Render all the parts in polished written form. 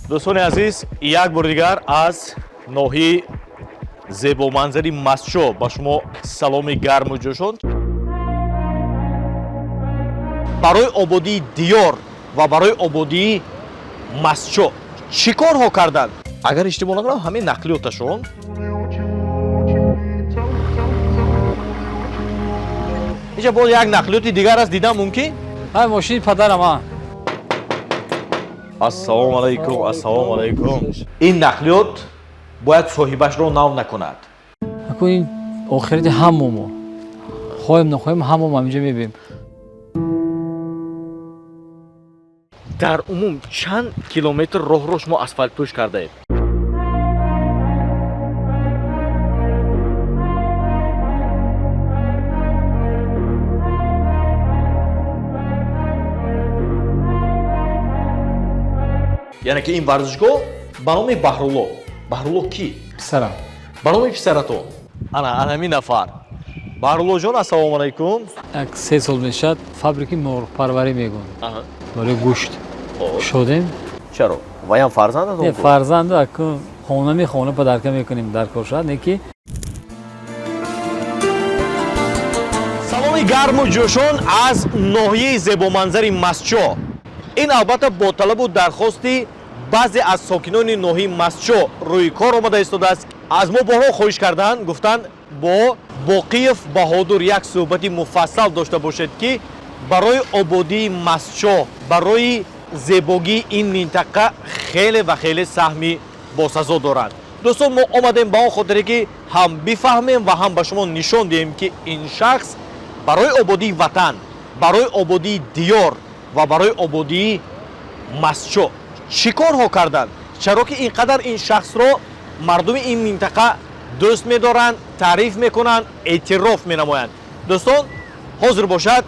дӯстони азиз, як бори дигар аз ноҳияи зебоманзари Мастчо ба шумо саломи гарму ҷӯшон. барои ободии диёр ва барои ободии Мастчо чӣ корҳо карданд? Агар иштибоҳ накунам, ҳамин нақлиёташон инҷа боз як нақлиёти дигар аст, дидам мумкин? ҳай мошини падарам. Ассалому алайкум, ассалому алайкум. Ин нақлиёт бояд соҳибашро нав накунад. ин охирати ҳамомо хоҳем нахоҳем ҳамом ҳаминҷа мебинем. дар умум чанд километр роҳро шумо асфалтпӯш кардаед? яъне ки ин варзишгоҳ ба номи Баҳрулло. Баҳрулло ки? Писарам. Ба номи писаратон. Ана ҳамин нафар. Баҳруллоҷон, ассалому алайкум. Як 3 сол мешавад фабрики морғпарварӣ мекунем барои гӯшт. Шодем. Чаро? Ваям фарзандатон? Не фарзанду акун хона мехона падарка мекунем дар кор шуд, не ки саломи гарму ҷӯшон аз ноҳияи зебоманзари Мастчо. ин албатта бо талабу дархости баъзе аз сокинони ноҳияи Мастчо рӯи кор омада истодааст. аз мо борҳо хоҳиш карданд, гуфтанд бо Боқиев Баҳодур як суҳбати муфассал дошта бошед ки барои ободии Мастчо, барои зебогии ин минтақа хеле ва хеле саҳми босазо доранд. дӯстон, мо омадем ба он хотире ки ҳам бифаҳмем ва ҳам ба шумо нишон диҳем ки ин шахс барои ободии ватан, барои ободии диёр ва барои ободии Мастчо чӣ корҳо карданд? чаро ки ин қадар ин шахсро мардуми ин минтақа дӯст медоранд, таъриф мекунанд, эътироф менамоянд. дӯстон, ҳозир бошад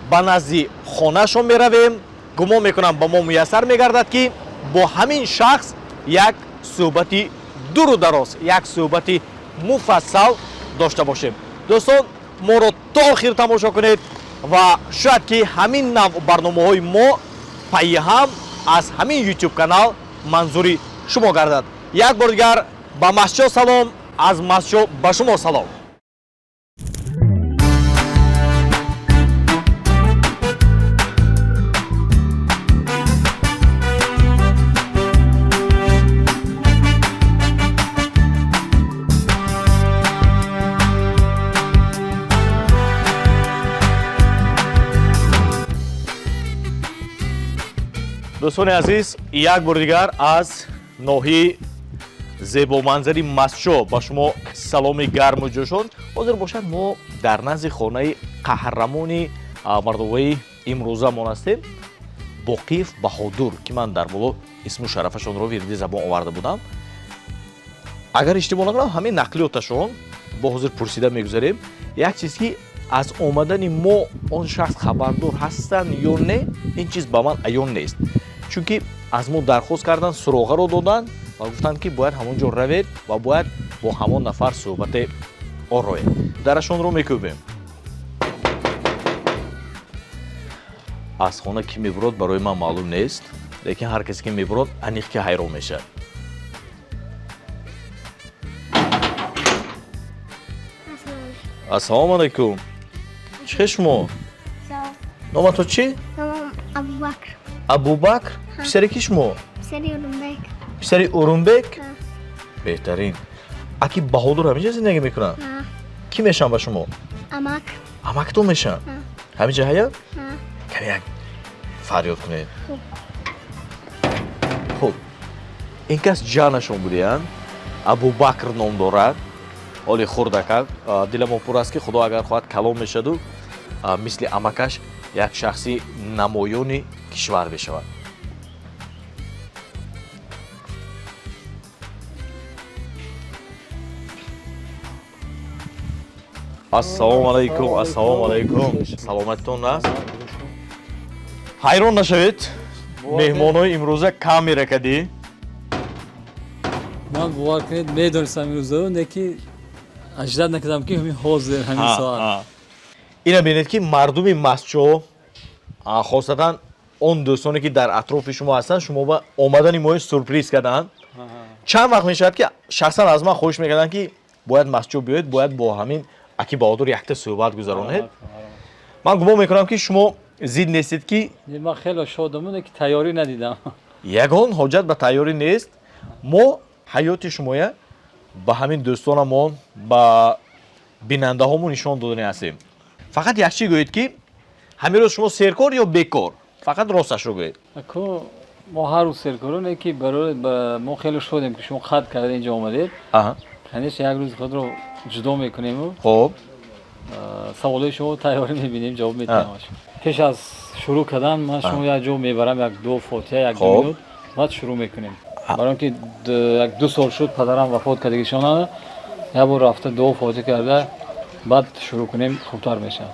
ба назди хонашон меравем. гумон мекунам ба мо муяссар мегардад ки бо ҳамин шахс як суҳбати дуру дароз, як суҳбати муфассал дошта бошем. дӯстон, моро то охир тамошо кунед ва шояд ки ҳамин нав барномаҳои мо пайи ҳам аз ҳамин YouTube канал манзури шумо гардад. як бор дигар ба Мастчо салом, аз Мастчо ба шумо салом. дӯстони азиз, як бори дигар аз ноҳияи зебоманзари Мастчо ба шумо саломи гарму ҷӯшон. ҳозир бошад мо дар назди хонаи қаҳрамони мардоваи имрӯзамон ҳастем, Боқиев Баҳодур, ки ман дар боло исму шарафашонро вирди забон оварда будам. агар иштибоҳ накунам, ҳамин нақлиёташон бо ҳозир пурсида мегузарем. як чиз ки аз омадани мо он шахс хабардор ҳастанд ё не, ин чиз ба ман аён нест. чунки аз мо дархост карданд, суроғаро доданд ва гуфтанд ки бояд ҳамон ҷо равед ва бояд бо ҳамон нафар суҳбате ороед. дарашонро мекӯбем. аз хона ки мебурод барои ман маълум нест, лекин ҳар касе ки мебурод аниқ ки ҳайрон мешавад. ассалому алайкум. чӣ шумо? номатон чӣ? Номам Абубакр. Абубакр? писари ки шумо? Писари Урумбек. писари Урумбек? беҳтарин. аки Баҳодур ҳаминҷа зиндагӣ мекунад? Ки мешаванд ба шумо? Амак. амактон мешаванд? ҳаминҷа ҳая? каме як фарёд кунед. хуб, ин кас ҷанашон будиянд. Абубакр ном дорад. ҳоли хурдакак. диламон пур аст ки худо агар хоҳад калом мешаду мисли амакаш як шахси намоёни кишвар бешавад. ассалому алайкум, ассалому алайкум. саломатитон аст? ҳайрон нашавед, меҳмонҳои имрӯза кам меракадӣ. ман бовар кунед медонистам имрӯзаро, не ки аждад накардам ки ҳамин ҳозир ҳамин соат. ина бинед ки мардуми Мастчо хосатан он дӯстоне ки дар атрофи шумо ҳастанд шумо ба омадани мо сюрприз карданд. чанд вақт мешавад ки шахсан аз ман хоҳиш мекарданд ки бояд масҷид биёед, бояд бо ҳамин аки баҳодур якта суҳбат гузаронед. ман гумон мекунам ки шумо зид нестед ки ман хеле шодам ки тайёрӣ надидам. ягон ҳоҷат ба тайёрӣ нест. мо ҳаёти шумоя ба ҳамин дӯстонамон ба бинандаҳомон нишон додани ҳастем. фақат як чӣ гӯед ки ҳамин рӯз шумо серкор ё бекор? фақат росташро гӯед. мо ҳар рӯз серкорон ки барои мо хеле шодем ки шумо қад карда инҷо омадед. конечно як рӯзи худро ҷудо мекунем. хоб саволои шумо тайёрӣ мебинем, ҷавоб метавонем. пеш аз шурӯъ кардан ман шумо як ҷо мебарам, як ду фотиҳа, як ду минут баъд шурӯъ мекунем. барои ки як 2 сол шуд падарам вафот кардагишон, як бор рафта дуо фотиҳа карда баъд шурӯъ кунем, хубтар мешавад.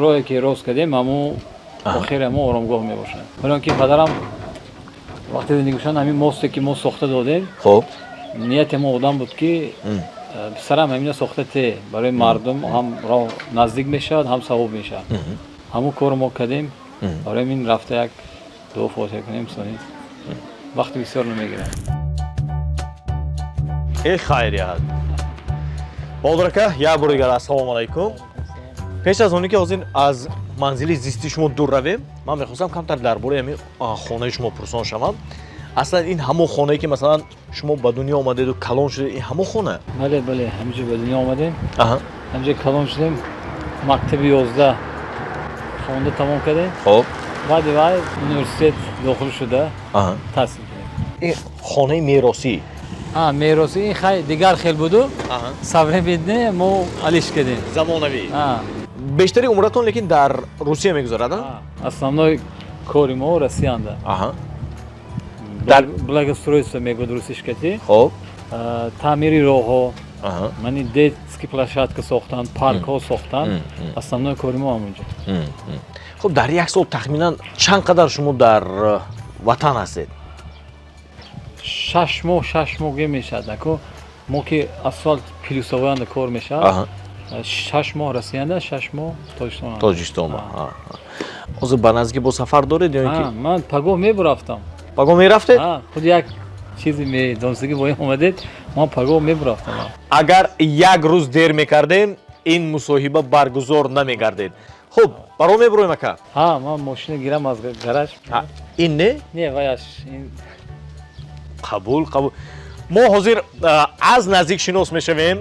роҳе ки рост кардем ҳаму охири ҳаму оромгоҳ мебошад. барои ки падарам вақте зиндагишон ҳамин мосте ки мо сохта додем. хоб нияти мо одам буд ки писарам ҳамина сохта те барои мардум ҳам роҳ наздик мешавад, ҳам савоб мешавад. ҳаму корро мо кардем. барои мин рафта як дуо фотиҳа кунем сонӣ. вақти бисёр намегирад. хайрият. бодурака як бори дигар ассалому алайкум. пеш аз оне ки ҳозир аз манзили зисти шумо дур равем, ман мехостам камтар дар бораи ҳамин хонаи шумо пурсон шавам. аслан ин ҳамон хонае ки масалан шумо ба дунё омадеду калон шудед, ин ҳамон хона? бале ҳаминҷо ба дунё омадем. ҳаминҷо калон шудем. мактаби 11 хонда тамом кардем. хоб баъди вай университет дохил шуда таҳсил кардем. ин хонаи меросӣ? меросӣ ин хай дигар хел буду. савремидне мо алиш кардем. замонавӣ. бештари умратон лекин дар русия мегузарад? основной кори мо россияда. дар благоустройство мегӯяд русишкати. хоб таъмири роҳҳо, мани детский площадка сохтан, паркҳо сохтан. основной кори мо ҳамонҷо. хуб дар як сол тахминан чанд қадар шумо дар ватан ҳастед? 6 моҳ ге мешавад. мо ки асфалт плюсовоянда кор мешавад. 6 моҳ россияда, 6 моҳ тоҷикистон. ҳозир ба наздики бо сафар доред ё ки? ман пагоҳ мебурафтам. пагоҳ мерафтед? худ як чизе медонистагӣ бо ин омадед, ман пагоҳ мебурафтам. агар як рӯз дер мекардем ин мусоҳиба баргузор намегардед. хуб баро мебуроем ака? ман мошина гирам аз гараж. ин не? Не ваяш қабул. мо ҳозир аз наздик шинос мешавем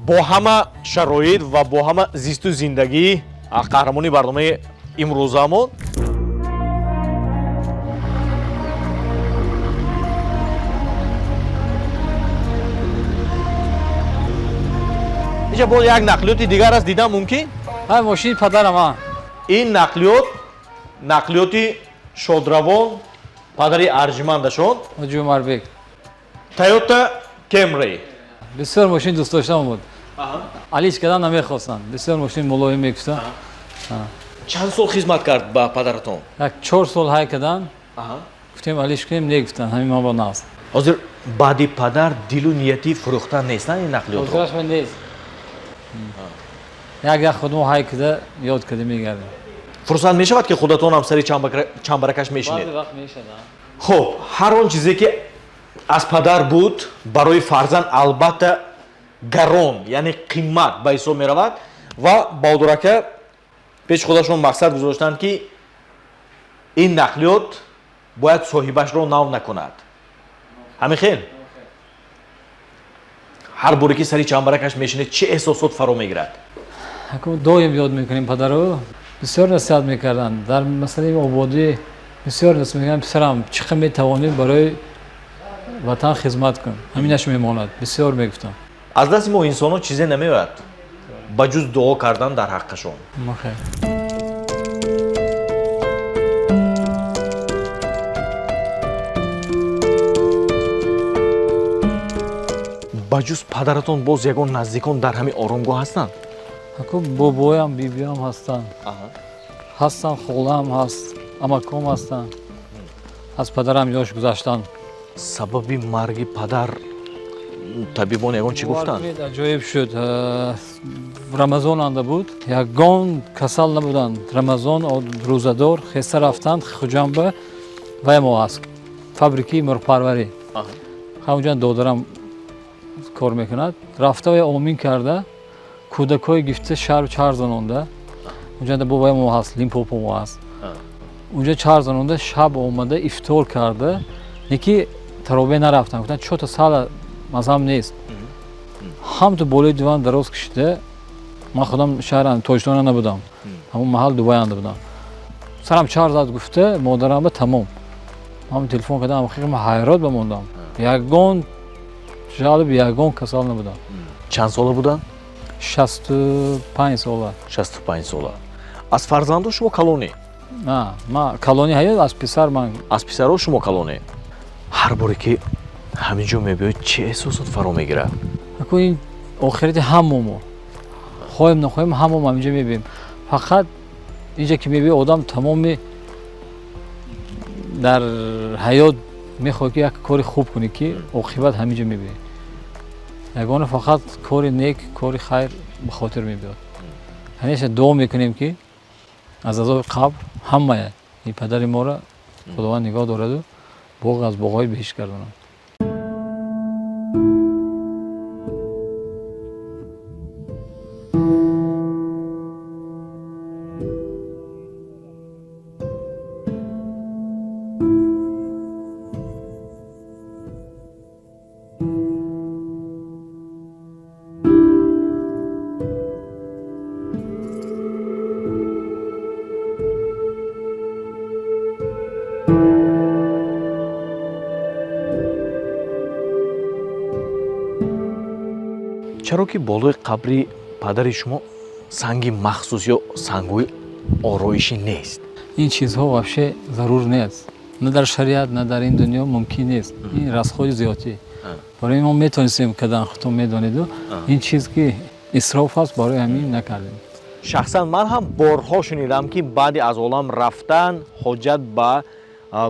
бо ҳама шароит ва бо ҳама зисту зиндагии қаҳрамони барномаи имрӯзаамон. иҷа бо як нақлиёти дигар аст дидам мумкин? мошини падарам. ин нақлиёти шодравон падари арҷимандашон. ҳоҷи умарбек. Toyota Camry. бисёр мошин дӯст доштам буд. алиш кардан намехостанд. бисёр мошин мулоим мекуштанд. чанд сол хизмат кард ба падаратон? як 4 сол ҳай кардан. гуфтем алиш кунем, негуфтанд. ҳамин ман бо навз. ҳозир баъди падар дилу нияти фурӯхтан нестанд ин нақлиётҳо? ҳозирашон нест. як худмо ҳай карда ёд карда мегардем. фурсат мешавад ки худатон ҳам сари чамбаракаш мешинед? баъзе вақт мешавад. хуб ҳар он чизе ки аз падар буд барои фарзанд албатта гарон, яъне қимат ба ҳисоб меравад ва баҳодурака пеши худашон мақсад гузоштанд ки ин нақлиёт бояд соҳибашро нав накунад. ҳамин хел ҳар боре ки сари чамбаракаш мешинед чӣ эҳсосот фаро мегирад? доим ёд мекунем падаро. бисёр насиҳат мекарданд. дар масъалаи ободӣ бисёр насиҳат мекарданд. писарам чӣ қадр метавонӣ барои ватан хизмат кун. ҳаминаш мемонад. бисёр мегуфтам. аз дасти мо инсонҳо чизе намеояд ба ҷуз дуо кардан дар ҳаққашон. ба ҷуз падаратон боз ягон наздикон дар ҳамин оромгоҳ ҳастанд? бобоям, бибиям ҳастанд, холам ҳаст, амаком ҳастанд. аз падарам ёш гузаштанд. сабаби марги падар табибон ягон чӣ гуфтанд? аҷоиб шуд. рамазон анда буд, ягон касал набуданд. Рамазон рӯзадор хеста рафтанд хуҷанба вай мо аст фабрикаи мурғпарварӣ. ҳамунҷа додарам кор мекунад. Рафта вай омин карда кӯдакҳои гифта шару чар занонда унҷа бо вай мо ҳаст, Лимпопо мо ҳаст. Унҷа чар занонда шаб омада ифтор карда, неки таробе нарафтан, гуфтанд 4 сала мазҳам нест. ҳамту болои диван дароз кишида, ман худам шаҳрам Тоҷдона набудам, ҳамон маҳал Дубайанда будам. Сарам чар зад гуфта, модарам ба тамом. Ман телефон кардам, ҳақиқатан ман ҳайрот бамондам. Ягон ҷалб, ягон касал набудам. Чанд сола буданд? 65 сола. 65 сола. Аз фарзандо шумо калонӣ? На, ман калонӣ ҳаёт, аз писар ман. Аз писаро шумо калонӣ? ҳар боре ки ҳамин ҷо мебиёед чӣ эҳсосот фаро мегирад? ин охирати ҳамомо. хоҳем нахоҳем ҳамом ҳаминҷа мебинем. Фақат инҷа ки мебиёд одам тамоми дар ҳаёт мехоҳад ки як кори хуб кунӣ, ки оқибат ҳаминҷа мебинӣ. Ягона фақат кори нек, кори хайр ба хотир мебиёд. ҳамеша дуо мекунем ки аз азоби қабр ҳамая ин падари моро худованд нигоҳ дораду боғ аз боғҳои беҳишт гардонад. чаро ки болои қабри падари шумо санги махсус ё сангҳои ороишӣ нест? ин чизҳо вообще зарур нест. На дар шариат, на дар ин дунё мумкин нест. ин расходи зиёдӣ. барои мо метонистем кадан худтон медонеду, ин чиз ки исроф аст, барои ҳамин накардем. шахсан ман ҳам борҳо шунидам ки баъди аз олам рафтан ҳоҷат ба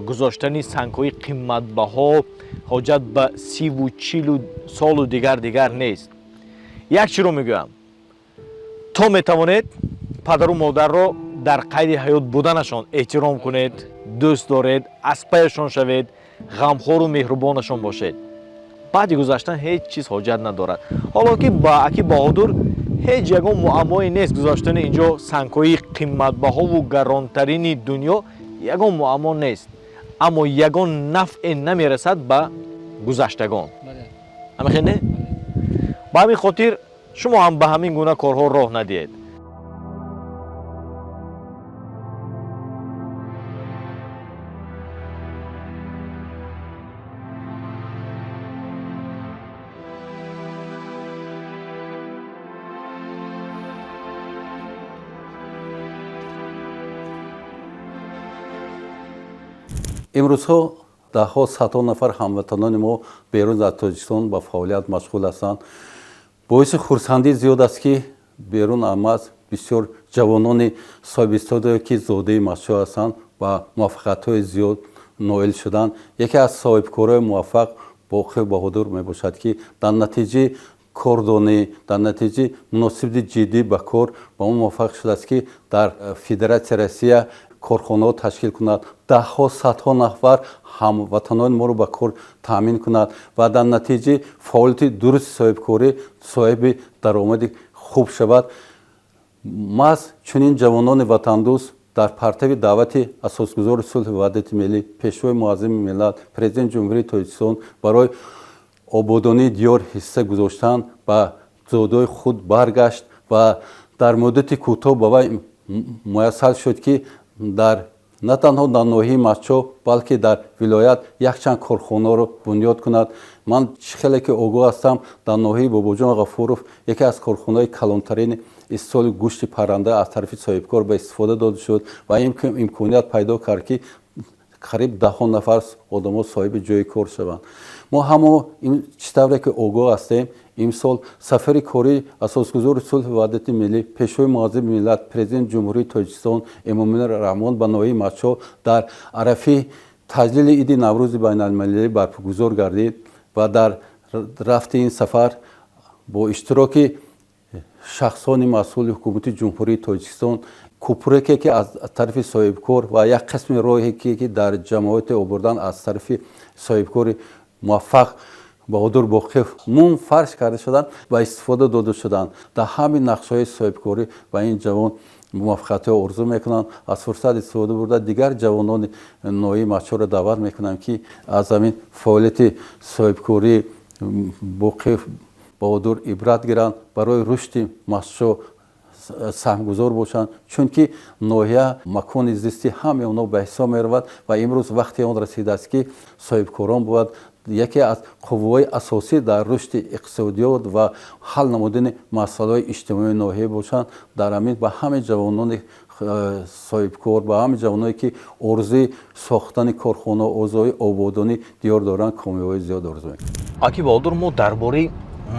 гузоштани сангҳои қиматбаҳо, ҳоҷат ба 30-40 солу дигар нест. як чиро мегӯям, то метавонед падару модарро дар қайди ҳаёт буданашон эҳтиром кунед, дӯст доред, аз пайашон шавед, ғамхору меҳрубонашон бошед. баъди гузаштан ҳеҷ чиз ҳоҷат надорад. ҳоло ки ба Аки Баҳодур ҳеҷ ягон муаммое нест. Гузоштани инҷо сангҳои қиматбаҳову гаронтарини дунё ягон муаммо нест. аммо ягон нафъе намерасад ба гузаштагон. ҳамин не? ба ҳамин хотир шумо ҳам ба ҳамин гуна корҳо роҳ надиҳед. имрӯзҳо даҳҳо садҳо нафар ҳамватанони мо берун аз Тоҷикистон ба фаъолият машғул ҳастанд. боиси хурсандӣ зиёд аст ки берун аз бисёр ҷавонони соҳибистодое ки зодаи Масчо ҳастанд ва муваффақиятҳои зиёд ноил шуданд. яке аз соҳибкорҳои муваффақ Боқир Баҳодур мебошад ки дар натиҷаи кордонӣ, дар натиҷаи муносибати ҷиддӣ ба кор ба он муваффақ шудааст ки дар Федератсияи Россия корхонаҳо ташкил кунад, даҳҳо садҳо нафар ҳамватанони моро ба кор таъмин кунад ва дар натиҷаи фаъолияти дурусти соҳибкорӣ соҳиби даромади хуб шавад. маҳз чунин ҷавонони ватандӯст дар партави даъвати асосгузори сулҳи ваҳдати миллӣ, пешвои муаззими миллат, президенти ҷумҳурии Тоҷикистон барои ободонии диёр ҳисса гузоштан ба зодои худ баргашт ва дар муддати кӯтоҳ ба вай муяссар шуд ки на танҳо дар ноҳияи Масчо, балки дар вилоят якчанд корхонаро бунёд кунад. ман хеле ки огоҳ ҳастам, дар ноҳияи Бобоҷон Ғафуров яке аз корхонаҳои калонтарини истеҳсоли гӯшти парранда аз тарафи соҳибкор ба истифода дода шуд ва имконият пайдо кард ки қариб даҳҳо нафар одамо соҳиби ҷойи кор шаванд. мо ҳамо чӣ тавре ки огоҳ ҳастем, имсол сафари кории асосгузори сулҳи ваҳдати миллӣ, пешвои муаззими миллат, президенти ҷумҳурии Тоҷикистон Эмомалӣ Раҳмон ба ноҳияи Масчо дар арафи таҷлили иди Наврӯзи байналмилалӣ барпогузор гардид ва дар рафти ин сафар бо иштироки шахсони масъули ҳукумати ҷумҳурии тоҷикистон кӯпреке ки аз тарафи соҳибкор ва як қисми роҳе ки дар ҷамоате овурдан аз тарафи соҳибкори муваффақ баҳодур боқиев мун фарш карда шуданд ва истифода дода шуданд. дар ҳамин нақшҳои соҳибкорӣ ба ин ҷавон муваффақиятҳо орзу мекунам. аз фурсат истифода бурда дигар ҷавонони ноҳияи Мачоро даъват мекунам ки аз ҳамин фаъолияти соҳибкории боқиев баҳодур ибрат гиранд, барои рушди Масчо саҳмгузор бошанд, чунки ноҳия макони зисти ҳамаи онҳо ба ҳисоб меравад ва имрӯз вақти он расидааст ки соҳибкорон бояд яке аз қувваҳои асосӣ дар рушди иқтисодиёт ва ҳал намудани масъалаҳои иҷтимоии ноҳия бошанд. дар ҳамин ба ҳамаи ҷавонони соҳибкор, ба ҳамаи ҷавоное ки орзуи сохтани корхона, орзуи ободонӣ диёр доранд, комёбии зиёд орзу мекунанд. аки баҳодур, мо дар бораи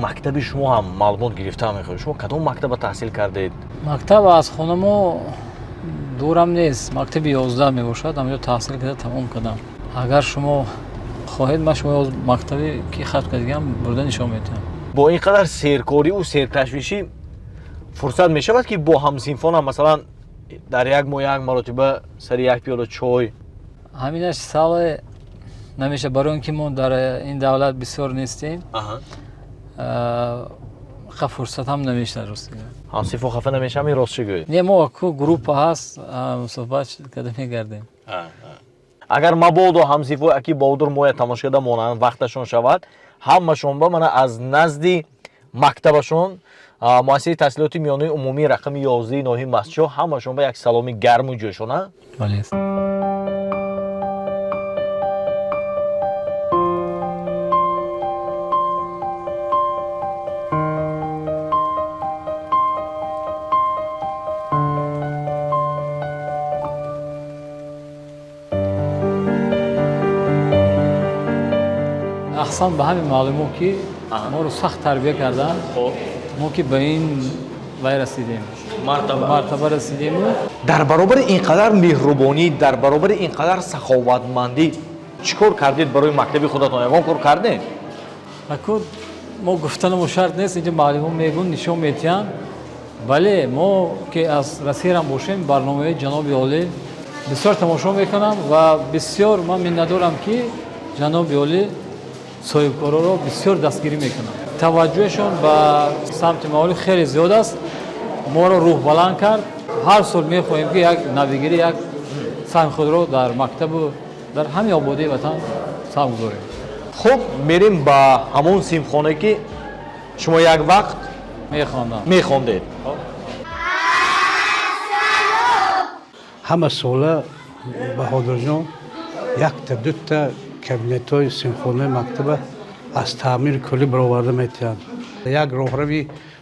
мактаби шумо ҳам маълумот гирифта мехоҳем. шумо кадом мактаба таҳсил кардед? мактаб аз хона мо дурам нест, мактаби 11 мебошад, ҳамҷо таҳсил карда тамом кардам. агар шумо хоҳед ман шумо мактаби ки хат кардагам бурда нишон медиҳам. бо ин қадар серкорию серташвишӣ фурсат мешавад ки бо ҳамсинфонам масалан дар як моҳ як маротиба сари як пиёла чой? ҳаминаш савле намеша, барои он ки мо дар ин давлат бисёр нестем, фурсатам намешавад. рост ҳамсинфон хафа намешавад? ин рост чӣ гӯед? не, мо ку группа ҳаст, суҳбат карда мегардем. агар мабодо ҳамсинфои аки баҳодур моя тамошо карда монанд вақташон шавад, ҳамашон ба мана аз назди мактабашон муассисаи таҳсилоти миёнаи умумии рақами 11 ноҳияи Масчо ҳамашон ба як саломи гарму ҷӯшона. бале. аҳсан ба ҳамин маълумо ки моро сахт тарбия карданд, мо ки ба ин вай расидем, мартаба расидему. дар баробари ин қадар меҳрубонӣ, дар баробари ин қадар саховатмандӣ чӣ кор кардед барои мактаби худатон? ягон кор кардед? аку мо гуфтанамо шарт нест, инҷа маълумо мегӯн нишон медиҳанд. бале, мо ки аз расирам бошем барномаи ҷаноби олӣ бисёр тамошо мекунам ва бисёр ман миннатдорам ки ҷаноби олӣ соҳибкороро бисёр дастгирӣ мекунам. таваҷҷӯҳшон ба самти маолӣ хеле зиёд аст. моро рӯҳбаланд кард. ҳар сол мехоҳем ки як навигирӣ, як саҳми худро дар мактабу дар ҳамаи ободии ватан саҳм гузорем. хуб, мерем ба ҳамон симхоне ки шумо як вақт мехондед. ҳама сола баҳодурҷон якта дута кабинетҳои симхонаи мактаба аз таъмир куллӣ бароварда метиҳанд. як роҳрави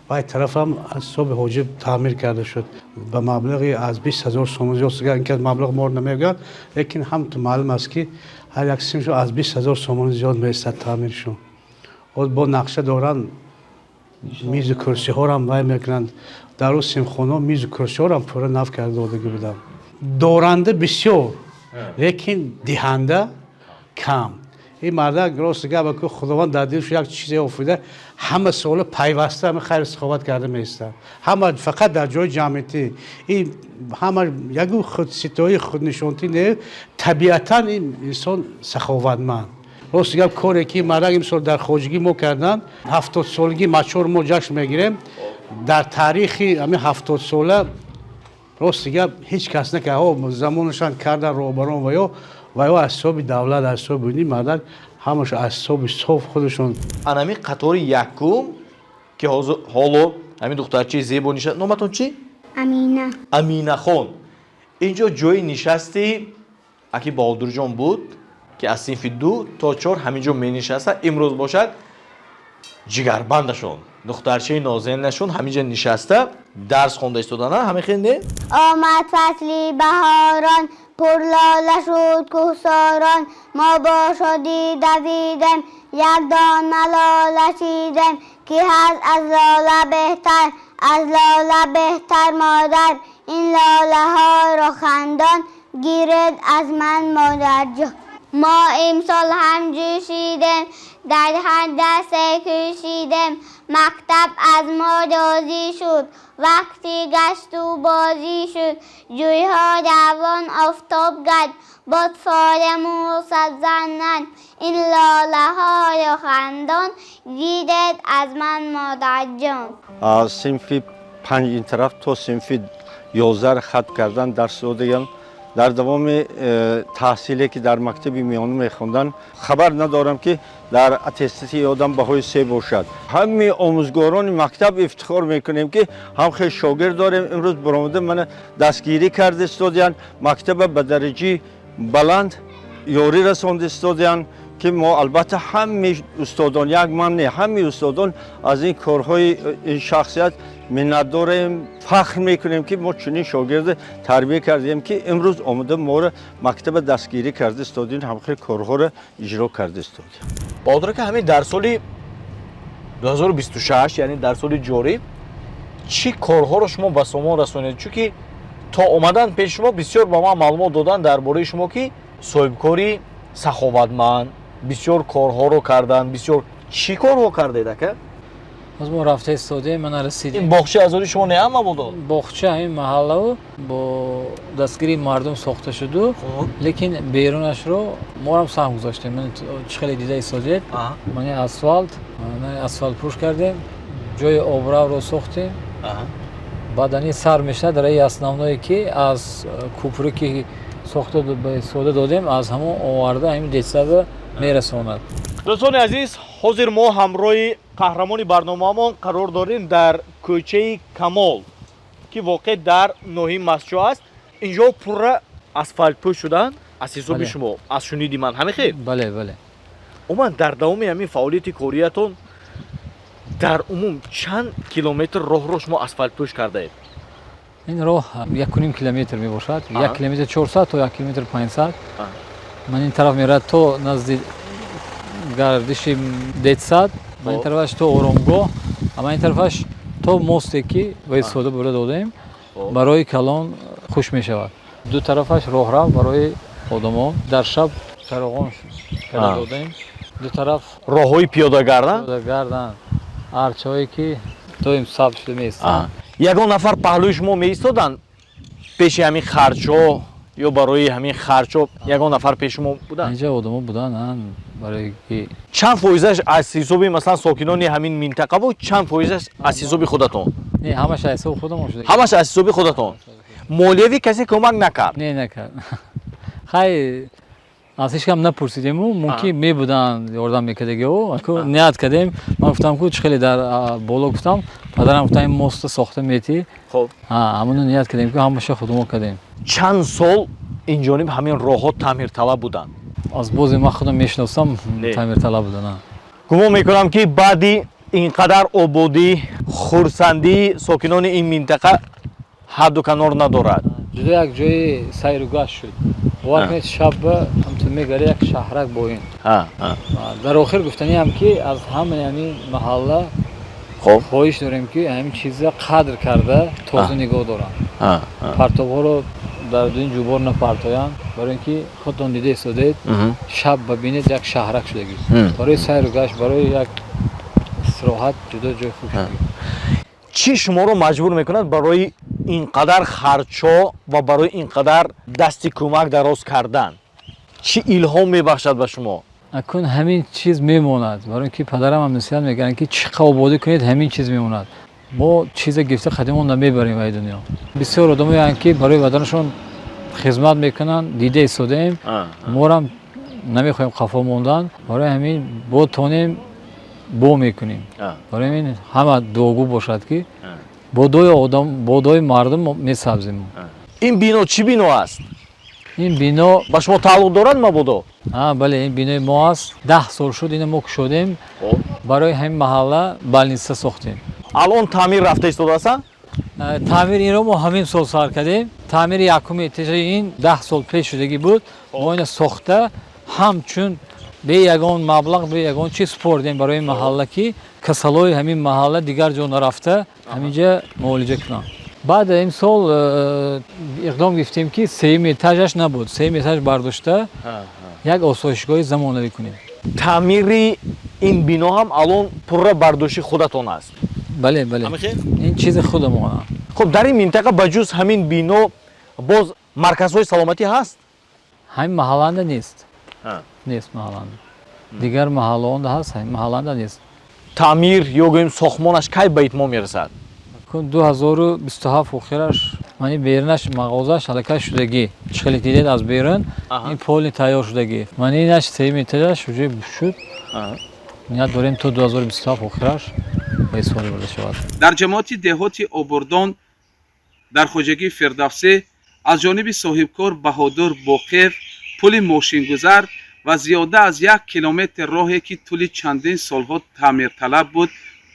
вай тарафам аз ҳисоби ҳоҷиб таъмир карда шуд ба маблағи аз 20 000 сомон зиёд. инке маблағ мор намегӯяд, лекин ҳамту маълум аст ки ҳар як симшон аз 20 000 сомони зиёд меистад таъмиршон. бо нақша доранд, мизу курсиҳорам вай мекунанд. дар ӯ симхонаҳо мизу курсиҳорам пурра нав карда додагӣ будам. доранда бисёр, лекин диҳанда кам. ин мардак рости гап ку худованд дар дилш як чизе офида, ҳама сола пайваста ҳама хайр саховат карда меистад. ҳама фақат дар ҷои ҷамъиятӣ ин ҳама ягу худситоӣ, худнишонтӣ не, табиатан ин инсон саховатманд. рости гап коре ки мардак имсол дар хоҷигӣ мо кардан, 70 солигӣ Мачор мо ҷашн мегирем. дар таърихи ҳамин 70 сола рости гап ҳеҷ кас накард. замонашан кардан роҳбарон ва ё аз ҳисоби давлат, аз ҳисоби буни мардак ҳамаша аз ҳисоби соф худашон. анами қатори якум ки ҳоло ҳамин духтарчаи зебо нишаст. номатон чӣ? амина. аминахон. инҷо ҷои нишасти аки баҳодурҷон буд ки аз синфи 2 то 4 ҳаминҷо менишаста. имрӯз бошад ҷигарбандашон, духтарчаи нозанинашон ҳаминҷа нишаста дарс хонда истодана. ҳамин не? آمد فصلی بهاران پر لاله شد کوهساران ما با شادی دویدیم یک دانه لاله چیدیم که هست از لاله بهتر از لاله بهتر مادر این لاله ها را خندان گیرد از من مادر جان ما امسال هم جوشیدیم در هر دست کشیدیم مکتب از ما راضی شد وقتی گشت و بازی شد جویها دوان آفتاب گرد باد فارم و صد زنن این لاله های خندان گیرد از من مادر جان. از صنف 5 این طرف تا صنف 11 ختم کردن درس دادم. در دوام تحصیلی که در مکتب میانه میخوندن خبر ندارم که در اتستاتی آدم بهای 3 باشد. همه آموزگاران مکتب افتخار میکنیم که هم خیلی شاگرد داریم. امروز برآمده من دستگیری کرده استادیان مکتب به درجه بلند یاری رسانده استادیان که ما البته همه استادان یک من نه همه استادان از این کارهای این شخصیت منت داریم فخر میکنیم که ما چنین شاگرد تربیت کردیم که امروز آمده ما را مکتب دستگیری کرده استادین هم خیلی کارها را اجرا کرده استادیم. بادر که همین در سال 2026 یعنی در سال جاری چی کارها رو شما به سامان رسونید؟ چون که تا اومدن پیش شما بسیار با ما معلومات دادن درباره شما که صاحبکاری سخاوتمند بسیار کارها رو کردن. بسیار چی کارها کردید که از ما رفته استادیم من رسیدیم. این باغچه ازوری شما نه اما بود؟ باغچه همین محله با دستگیری مردم ساخته شده لیکن بیرونش رو ما هم سهم گذاشتیم. من خیلی دیده استادید من اسفالت پوش کردیم جای آبرو رو ساختیم بعدنی سر میشه در این اسنامایی که از کوپری که ساخته به استفاده دادیم از همون آورده همین دستگاه میرسوند. دوستان عزیز حاضر ما همراه قهرمان برنامه‌مان قرار داریم در کوچه کمال که واقع در ناحیه مسجد است. اینجا پورا اسفالت پوش شدن از حساب شما از شنیدی من همین خیر؟ بله. عموما در دوام همین فعالیت کاریتون در عموم چند کیلومتر راه رو شما اسفالت پوش کرده اید؟ این راه 1.5 کیلومتر می باشد. 1 کیلومتر 400 تا 1 کیلومتر 500. من این طرف میرد تو نزدیک گردش 200 من این طرفش تو اورامگاه اما این طرفش تو موستی که به استفاده برده دادیم برای کلان خوش می شود. دو طرفش راه برای آدما در شب چراغان دادیم. دو طرف راههای پیاده گردن ارچه‌ای که تو امسال شده میستن. یگان نفر پهلوی شما میستادن پیش همین خرچا یا برای همین خرچا یگان نفر پیش شما بودن؟ اینجا آدما بودن برای که چند فایزش از حساب مثلا ساکنان همین منطقه بود چند فایزش از حساب خودتون؟ نه همش از حساب خودمون شده. همش از حساب خودتون. مالیوی کسی کمک نکرد؟ نه نکرد. خیلی از هیچ کم نپرسیدیم و ممکن می بودن یاردم میکردیم و نیت کردیم. من گفتم که خیلی در بالا گفتم پدرم گفتم این ماست ساخته میتی. خب همون نیت کردیم که همش خودمون کردیم. چند سال اینجانب همین راه‌ها تعمیر طلب بودن؟ از باز ما خودم میشناسم تعمیر طلب بودن. گمان میکنم که بعدی اینقدر آبادی خرسندی ساکنان این منطقه حد و کنار ندارد. جدا یک جای سیر و گشت شد. واقعا شب هم تو میگری یک شهرک با این. در آخر گفتنی هم که از همین یعنی محله خواهش داریم که همین چیزا قدر کرده تازه نگاه دارن. پرتاب ها رو در این جوبار نپرتاین برای اینکه خودتون دیده استادید شب ببینید یک شهرک شدگی. برای سیر و گشت برای یک استراحت جدا جای خوب شدگی. چی شما رو مجبور میکند برای اینقدر خرچا و برای اینقدر دستی کمک دراز کردن؟ چی الهام میبخشد به شما؟ اکنون همین چیز میموند برای اینکه پدرم هم نصیحت میکنن که چقدر آبادی کنید همین چیز میموند. ما چیز گفته خودمون نمیبریم این دنیا. بسیار آدمایی هستند که برای وطنشون خدمت میکنن دیده ایستادیم. ما هم نمیخوایم خفا موندن برای همین با تونیم بو میکنیم. برای همین همه دوگو باشد که با دوی آدم با دوی مردم میسازیم. این بنا چی بنا است؟ این بنا با شما تعلق دارد مبادا؟ بله این بنای ما است. 10 سال شد اینو ما کشیدیم برای همین محله بالنیسه ساختیم. الان تعمیر رفته ایستاده است؟ تعمیر این رو ما همین سال سر کردیم. تعمیر یکم این 10 سال پیش شدگی بود. ما اینو ساخته همچون به یگان مبلغ به یگان چیز سپردیم برای محله که کسالای همین محله دیگر جا نرفته همینجا معالجه کنن. بعد امسال اقدام گرفتیم که سیم اتاجش نبود، سیم اتاج برداشته یک آسایشگاه زمانوی کنیم. таъмири ин бино ҳам алон пурра бардошти худатон аст. بله بله این چیز خودمونه. خب дар ин минтақа ба ҷуз ҳамин бино боз марказҳои саломатӣ ҳаст? همین محلانده نیست. نیست محلانده. دیگر محلانده هست، همین محلانده نیست. таъмир ё гӯем сохтмонаш кай ба итмом мерасад? 2027 آخرش معنی بیرونش مغازش حلقه شدگی چخیلی دیدید از بیرون این پول تیار شدگی معنی اینش سیم اتجاش شده شد نیت داریم تو 2027 آخرش به استفاده برده شود. در جماعت دهاتی آبردان در خواجگی فردوسی از جانب صاحبکار بهادر باقر پل ماشینگذر و زیاده از 1 کیلومتر راهی که طول چندین سالها تعمیر طلب بود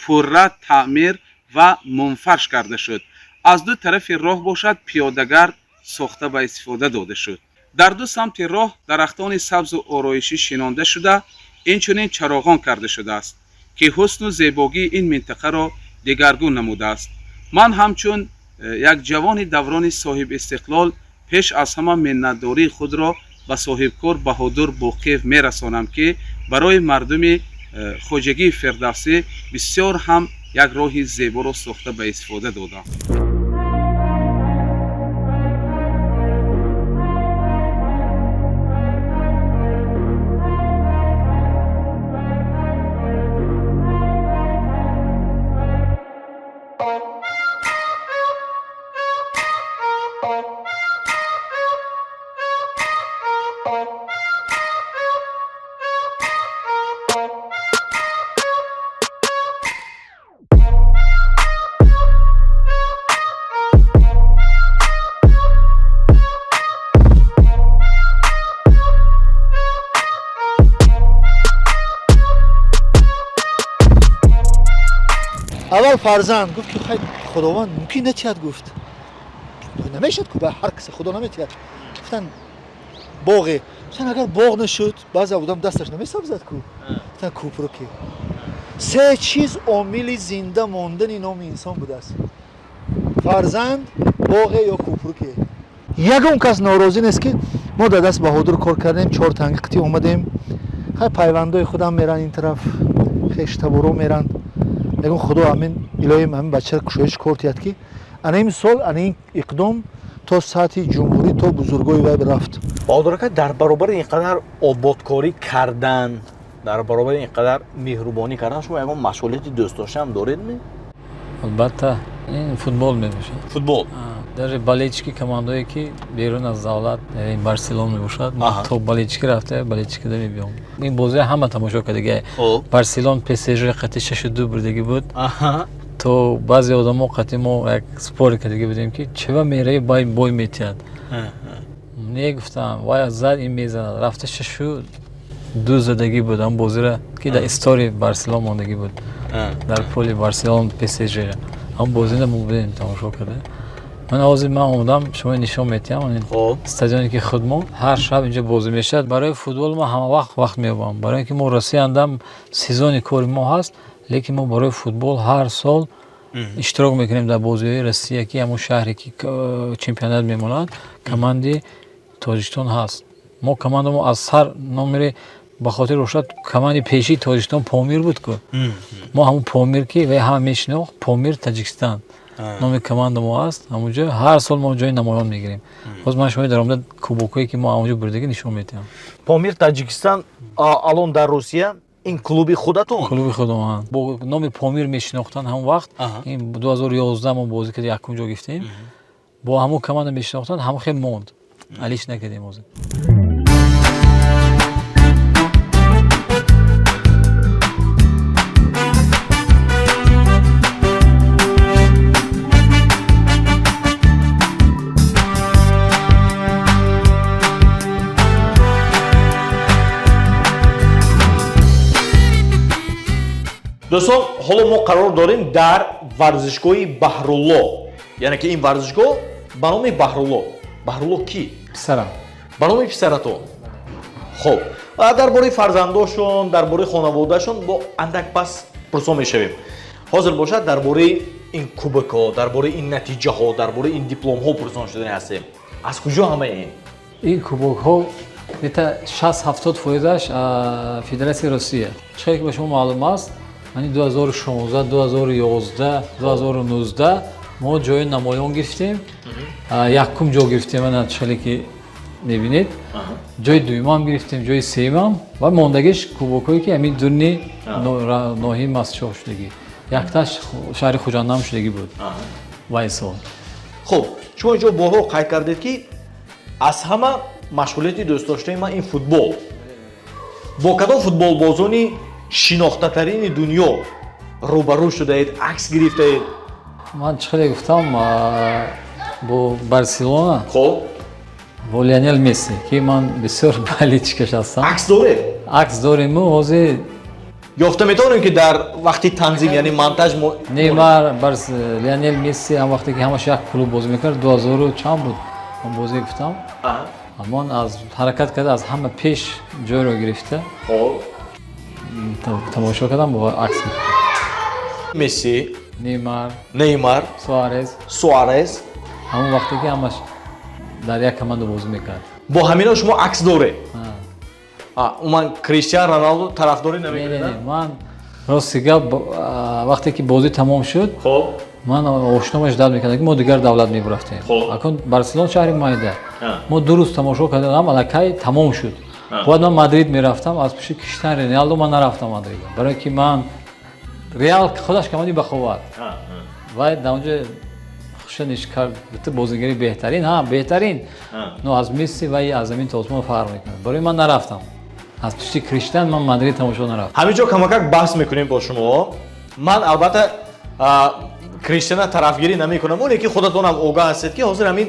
پرره تعمیر و منفرش کرده شد. از دو طرف راه باشد پیاده‌گرد ساخته به استفاده داده شد. در دو سمت راه درختان سبز و آرایشی شنانده شده، اینچنین چراغان کرده شده است که حسن و زیبایی این منطقه را دگرگون نموده است. من همچون یک جوان دوران صاحب استقلال پیش از همه منتداری خود را به صاحبکار بهادر باقر میرسانم که برای مردم خواجگی فردوسی بسیار هم یک راه زیبا را ساخته به استفاده داده. اول فرزند گفت که خیلی خداوند ممکن نتیاد گفت نمیشد که به هر کسی خدا نمیتیاد گفتن باغه گفتن اگر باغ نشد بعضی بودم دستش نمیسبزد که گفتن کوپرو که سه چیز عامل زنده ماندن نام انسان بوده است فرزند باغ یا کوپرو که یگون کس ناراضی نیست که ما در دست بهادر کار کردیم 4 تنقیقی اومدیم خیلی پیوندای خودم میرن این طرف خیش تبارو میرن لیکن خدا همین الهی همین بچه را کشایش کرد که این سال این اقدام تا سطح جمهوری تا بزرگای وی رفت. بهادر در برابر اینقدر آبادکاری کردن در برابر اینقدر مهربانی کردن شما یکم مسئولیت دوست داشتن دارید می؟ البته این فوتبال میباشه. فوتبال؟ در بالیچکی کماندویی که بیرون از دولت این بارسلون میباشد ما تو بالیچکی رفته بالیچکی دمی بیام این بازی همه تماشا کردگی بارسلون پی اس جی قطعی 6-2 بردگی بود تو بعضی آدما قطعی ما یک سپور کردگی بودیم که چه میره بای میتیاد نگفتم وای زد این میزنه رفته 6-2 زدگی بود هم بازی را که در استوری بارسلون ماندگی بود در پل بارسلون پی اس جی هم بازی رو بودیم تماشا کرده من اومدم شما نشون میدم استادیونی که خودمون هر شب اینجا بازی میشه برای فوتبال ما همه وقت میبرم برای اینکه ما روسیه اندام سیزن کار ما هست لیکن ما برای فوتبال هر سال اشتراک میکنیم در بازی‌های روسیه که همون شهری که چمپیونات میموند کماندی تاجیکستان هست ما کماند ما از هر نمره به خاطر روشت کماندی پیشی تاجیکستان پامیر بود که ما همون پامیر که و همه میشناخت پامیر تاجیکستان نام کماند ما است همونجا هر سال ما جای نمایان میگیریم باز من شما در آمده کوبوکایی که ما همونجا بردگی نشون میدم پامیر تاجیکستان الان در روسیه این کلوبی خودتون کلوبی خودمون با نام پامیر میشناختن همون وقت این 2011 ما بازی که یکم جا گرفتیم با همون کماند میشناختن همون خیلی موند علیش نکردیم بازی دوستان حالا ما قرار داریم در ورزشگاه بحرالله یعنی که این ورزشگاه به نام بحرالله کی؟ پسرم به نام پسرتون خب درباره فرزنداشون درباره خانوادهشون با اندک پس پرسان میشویم حاضر باشد درباره ин кубокҳо, дар бораи ин натиҷаҳо, дар бораи ин дипломҳо пурсон шудани ҳастем. Аз куҷо ҳамаи ин? ин кубокҳо бета 60-70%аш Федератсияи Русия. Чиқдр ки ба шумо маълум аст, мани 2016, 2011, 2019 мо ҷои намоён гирифтем. Якум ҷо гирифтем, ана чиқдре ки мебинед. ҷои дуюмам гирифтем, ҷои сеюмам ва мондагиш кубокҳое ки ҳамин дурни ноҳияи Масчо шудагӣ. Якташ шаҳри Хуҷандам шудагӣ буд. Вай сол. Хуб, шумо инҷо борҳо қайд кардед ки аз ҳама машғулияти дӯстдоштаи ман ин футбол. Бо кадом футболбозони шинохтатарини дунё рӯбарӯ шудаед, акс гирифтаед? Ман чиқдре гуфтам бо Барселона, Хоб, бо Лионел Месси, ки ман бисёр болельщикаш ҳастам. акс доред? Акс дориму ҳозир ёфта метавонем ки дар вақти танзим, яъне монтаж Неймар, Лионел Месси ҳам вақте ки ҳамаш як клуб бозӣ мекард, 2000 чанд буд ман бозӣ гуфтам. Ман аз ҳаракат карда аз ҳама пеш ҷойро гирифта. Хоб, тамошо кардам бо акс. Месси, Неймар, Суарез, ҳамон вақте ки ҳамаш дар як команда бозӣ мекард. бо ҳамино шумо акс доред? Уман Криштиану Роналду тарафдорӣ намекунед? Не, ман рости гап вақте ки бозӣ тамом шуд, Хоб, ман ошномаш дал мекардам ки мо дигар давлат мебарафтем. Акун Барселона шаҳри майда. Мо 2 рӯз тамошо кардам, аллакай тамом шуд. Бояд ман Мадрид мерафтам, аз пеши Криштиану Роналду ман нарафтам Мадрид. Барои ки ман Реал худаш командаи баховат. Вай дар онҷо хушаниш кард, гуфта бозигари беҳтарин, беҳтарин. Но аз Месси вай аз замин то осмон фарқ мекунад. Барои ман нарафтам. Аз пеши Криштиану ман Мадрид тамошо нарафтам. ҳаминҷо камакак баҳс мекунем бо шумо. Ман албатта Криштиану тарафгирӣ намекунам, оне ки худатонам огаҳ ҳастед ки ҳозир ҳамин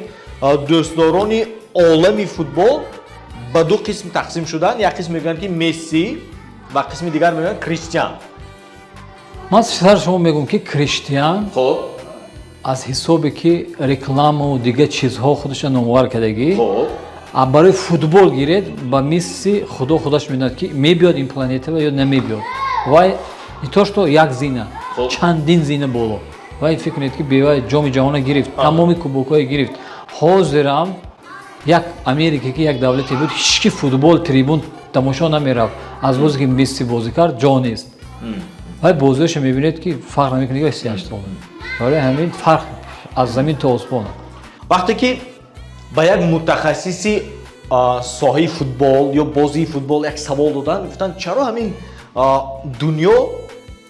дӯстдорони олами футбол ба ду қисм тақсим шуданд. Як қисм мегӯянд ки Месси ва қисми дигар мегӯянд Криштиану. Ман сар шумо мегӯям ки Криштиану Хоб, аз ҳисобе ки рекламу дигар чизҳо худашро номовар кардагӣ, хоб, барои футбол гиред ба Месси худаш медонад ки мебиёд ин планета ё намебиёд. Вай не то что як зина, чандин зина боло. Вай фикр кунед ки бевай ҷоми ҷаҳона гирифт, тамоми кубокҳое гирифт. Ҳозирам як Америка ки як давлате буд, ҳеч ки футбол трибун тамошо намерафт. Аз бозе ки Месси бозӣ кард, ҷо нест. Вай бозиашо мебинед ки фарқ намекунад 38 сол. Барои ҳамин фарқ аз замин то осмон. вақте ки ба як мутахассиси соҳаи футбол ё бозии футбол як савол доданд, гуфтанд чаро ҳамин дунё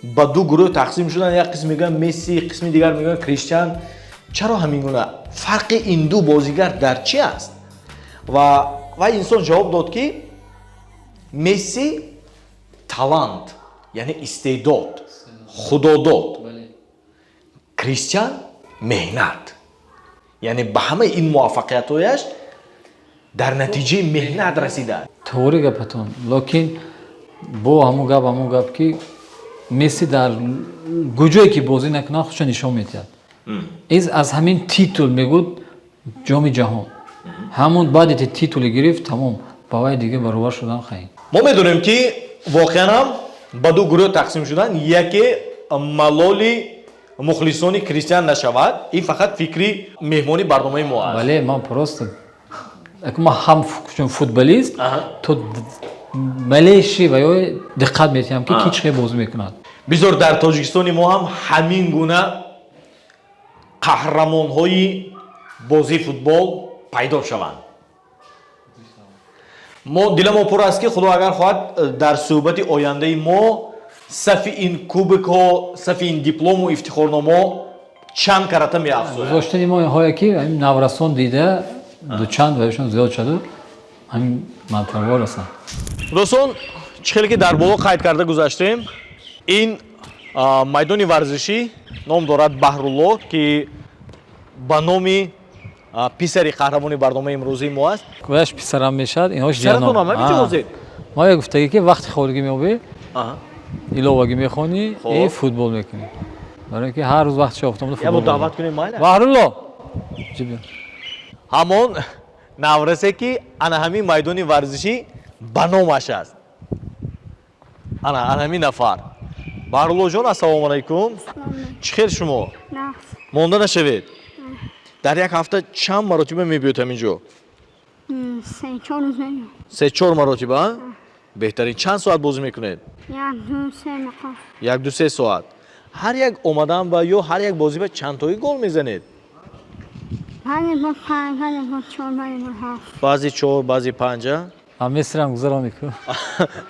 ба ду гурӯҳ тақсим шуданд, як қисм мегӯянд Месси, қисми дигар мегӯянд Криштиану. Чаро ҳамин гуна? Фарқи ин ду бозигар дар чи аст? Ва инсон ҷавоб дод ки Месси талант, яъне истеъдод, худодод. Криштиану меҳнат. яъне ба ҳамаи ин муваффақиятҳояш дар натиҷаи меҳнат расидааст. Тавори гапатон, локин бо ҳамон гап ки Месси дар куҷое ки бозӣ накунад худшо нишон медиҳад. Аз ҳамин титул мегӯд ҷоми ҷаҳон. ҳамон баъди титуле гирифт, тамом, ба вай дигар баробар шудан хаин. мо медонем ки воқеан ҳам ба ду гурӯҳ тақсим шуданд. Яке малоли мухлисони Криштиану нашавад. Ин фақат фикри меҳмони барномаи мо аст. Бале, ман просто ман ҳам чун футболист, то малеши ва ё диққат метиҳам ки ки чиқдр бозӣ мекунад. Бизор дар Тоҷикистони мо ҳам ҳамин гуна қаҳрамонҳои бозии футбол пайдо шаванд. мо диламо пур аст ки худо агар хоҳад дар суҳбати ояндаи мо сафи ин кубокҳо, сафи ин диплому ифтихорномо чанд карата меафзояд. гузоштани мо инҳое ки ҳамин наврасон дида дучанд ваишон зиёд шуду ҳамин мантарвор ҳастанд. дӯстон, чӣ хеле ки дар боло қайд карда гузаштем, ин майдони варзишӣ ном дорад Баҳрулло, ки ба номи писари қаҳрамони барномаи имрӯзии мо аст. Кояш писарам мешад, инҳош ҷаном. Саратонам ҳаминҷо ҳозир. Мо як гуфтагӣ ки вақти холигӣ меёбӣ, иловагӣ мехонӣ, футбол мекунӣ. Барои ки ҳар рӯз вақти шофтомда футбол. Ямо даъват кунем майла. Баҳрулло. ҳамон наврасе ки ана ҳамин майдони варзишӣ ба номаш аст. Ана ҳамин нафар. баҳруллоҳ ҷон, ассалому алайкум. Чӣ хел шумо? Монда нашавед. Дар як ҳафта чанд маротиба мебиёд ҳаминҷо? 3-4 روز میام 3-4 маротиба? Беҳтарин. Чанд соат бозӣ мекунед? 1-2-3 مقام 1-2-3 соат. ҳар як омадан ба ё ҳар як бозиба чандтои гол мезанед? بعضی با 5 بعضی با 4 بعضی با 7 баъзе 4, баъзе 5. Месси ҳам гузарони ку.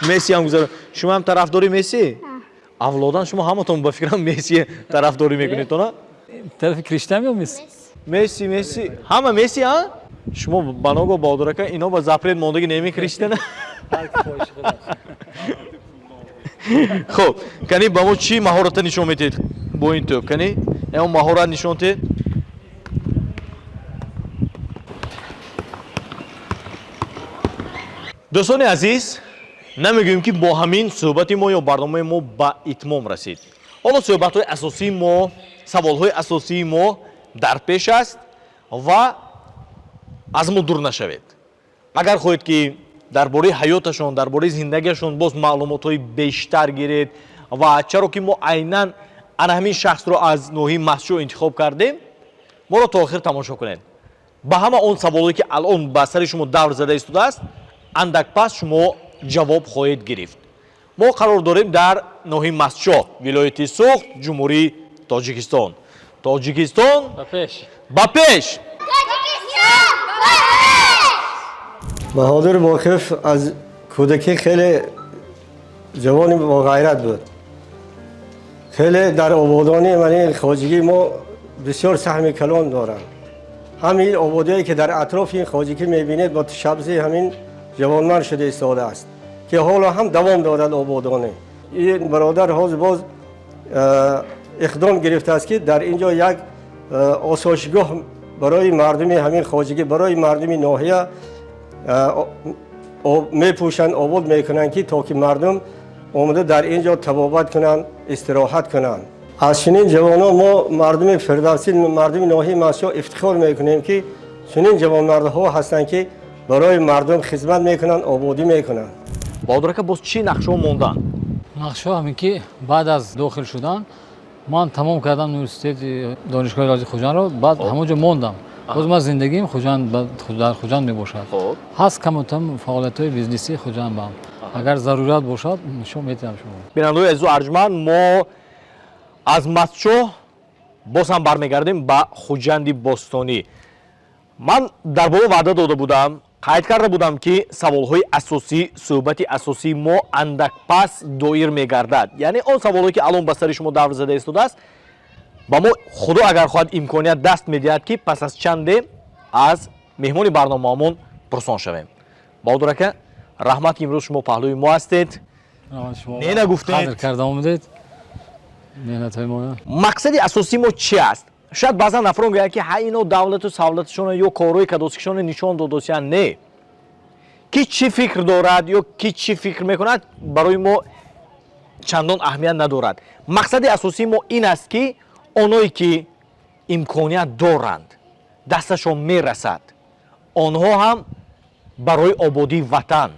Месси ҳам гузарон. Шумо ҳам тарафдори Месси? Авлодан шумо ҳаматон ба фикрам Месси тарафдорӣ мекунед то на? Тарафи Криштиану ё Месси? Месси, Месси. Ҳама Месси, а? Шумо ба ногоҳ Баҳодурака ино ба запрет мондаги неми Криштиана. Хуб, кани ба мо чӣ маҳората нишон медиҳед бо ин тӯб? Кани ям маҳорат нишон диҳед? дӯстони азиз, намегӯем ки бо ҳамин суҳбати мо ё барномаи мо ба итмом расид. ҳоло суҳбатҳои асосии мо, саволҳои асосии мо дар пеш аст ва аз мо дур нашавед. агар хоҳед ки дар бораи ҳаёташон, дар бораи зиндагиашон боз маълумотҳои бештар гиред ва чаро ки мо айнан ана ҳамин шахсро аз ноҳияи Масчо интихоб кардем, моро то охир тамошо кунед. ба ҳама он саволҳое ки алон ба сари шумо давр зада истодааст, андак пас шумо ҷавоб хоҳед гирифт. мо қарор дорем дар ноҳияи Масчо, вилояти Суғд, ҷумҳурии Тоҷикистон. Тоҷикистон ба пеш! بهادر واقف از کودکی خیلی جوانی با غیرت بود. خیلی در آبادانی من خواجگی ما بسیار سهم کلان دارند. همین آبادی که در اطراف این خواجگی میبینید با تشبیه همین جوانمرد شده ایستاده است که حالا هم دوام دارد آبادانی. این برادر حاضر باز اقدام گرفته است که در اینجا یک آسایشگاه برای مردم همین خواجگی، برای مردم ناحیه میپوشند، آباد میکنند که تا که مردم آمده در اینجا تبابت کنند، استراحت کنند. از چنین جوانان ما مردم فردوسی، مردم ناحیه مسجد افتخار میکنیم که چنین جوانمردها هستند که برای مردم خدمت میکنند، آبادی میکنند. Баҳодурака боз чӣ нақшҳо мондан? нақшҳо ҳамин ки баъд аз дохил шудан ман тамом кардам университети донишгоҳи Лоҷи Хуҷандро, баъд ҳамонҷо мондам. боз ман зиндагиим дар Хуҷанд мебошад. ҳаст камотам фаъолиятҳои бизнесии Хуҷандам. агар зарурат бошад нишон метиҳам шумо. бинандаҳои азизу арҷманд, мо аз Масчо боз ҳам бармегардем ба Хуҷанди бостонӣ. ман дар боло ваъда дода будам, қайд карда будам ки саволҳои асосӣ, суҳбати асосии мо андак пас доир мегардад. яъне он саволҳое ки алон ба сари шумо давр зада истодааст, ба мо худо агар хоҳад имконият даст медиҳад ки пас аз чанде аз меҳмони барномаамон пурсон шавем. Баҳодурака, раҳмат ки имрӯз шумо паҳлӯи мо ҳастед. Не нагуфтед. қадр карда омадед. меҳнатҳои мо. мақсади асосии мо чи аст? шояд баъзан нафрон гӯяд ки ҳа ино давлату савлаташона ё корҳои кадосикшона нишон додосиянд. Не. ки чӣ фикр дорад ё ки чӣ фикр мекунад барои мо чандон аҳамият надорад. мақсади асосии мо ин аст ки оное ки имконият доранд, дасташон мерасад, онҳо ҳам барои ободии ватан,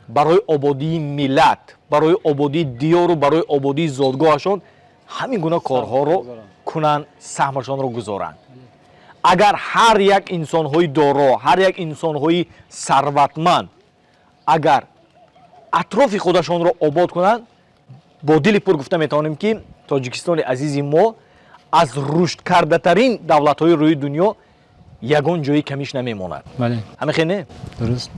барои ободии миллат, барои ободии диёру барои ободии зодгоҳашон ҳамин гуна корҳоро кунанд, саҳмашонро гузоранд. агар ҳар як инсонҳои доро, ҳар як инсонҳои сарватманд агар атрофи худашонро обод кунанд, бо дили пур гуфта метавонем ки Тоҷикистони азизи мо аз рушдкардатарин давлатҳои рӯи дунё ягон ҷои камиш намемонад. ҳамин хел не? дуруст.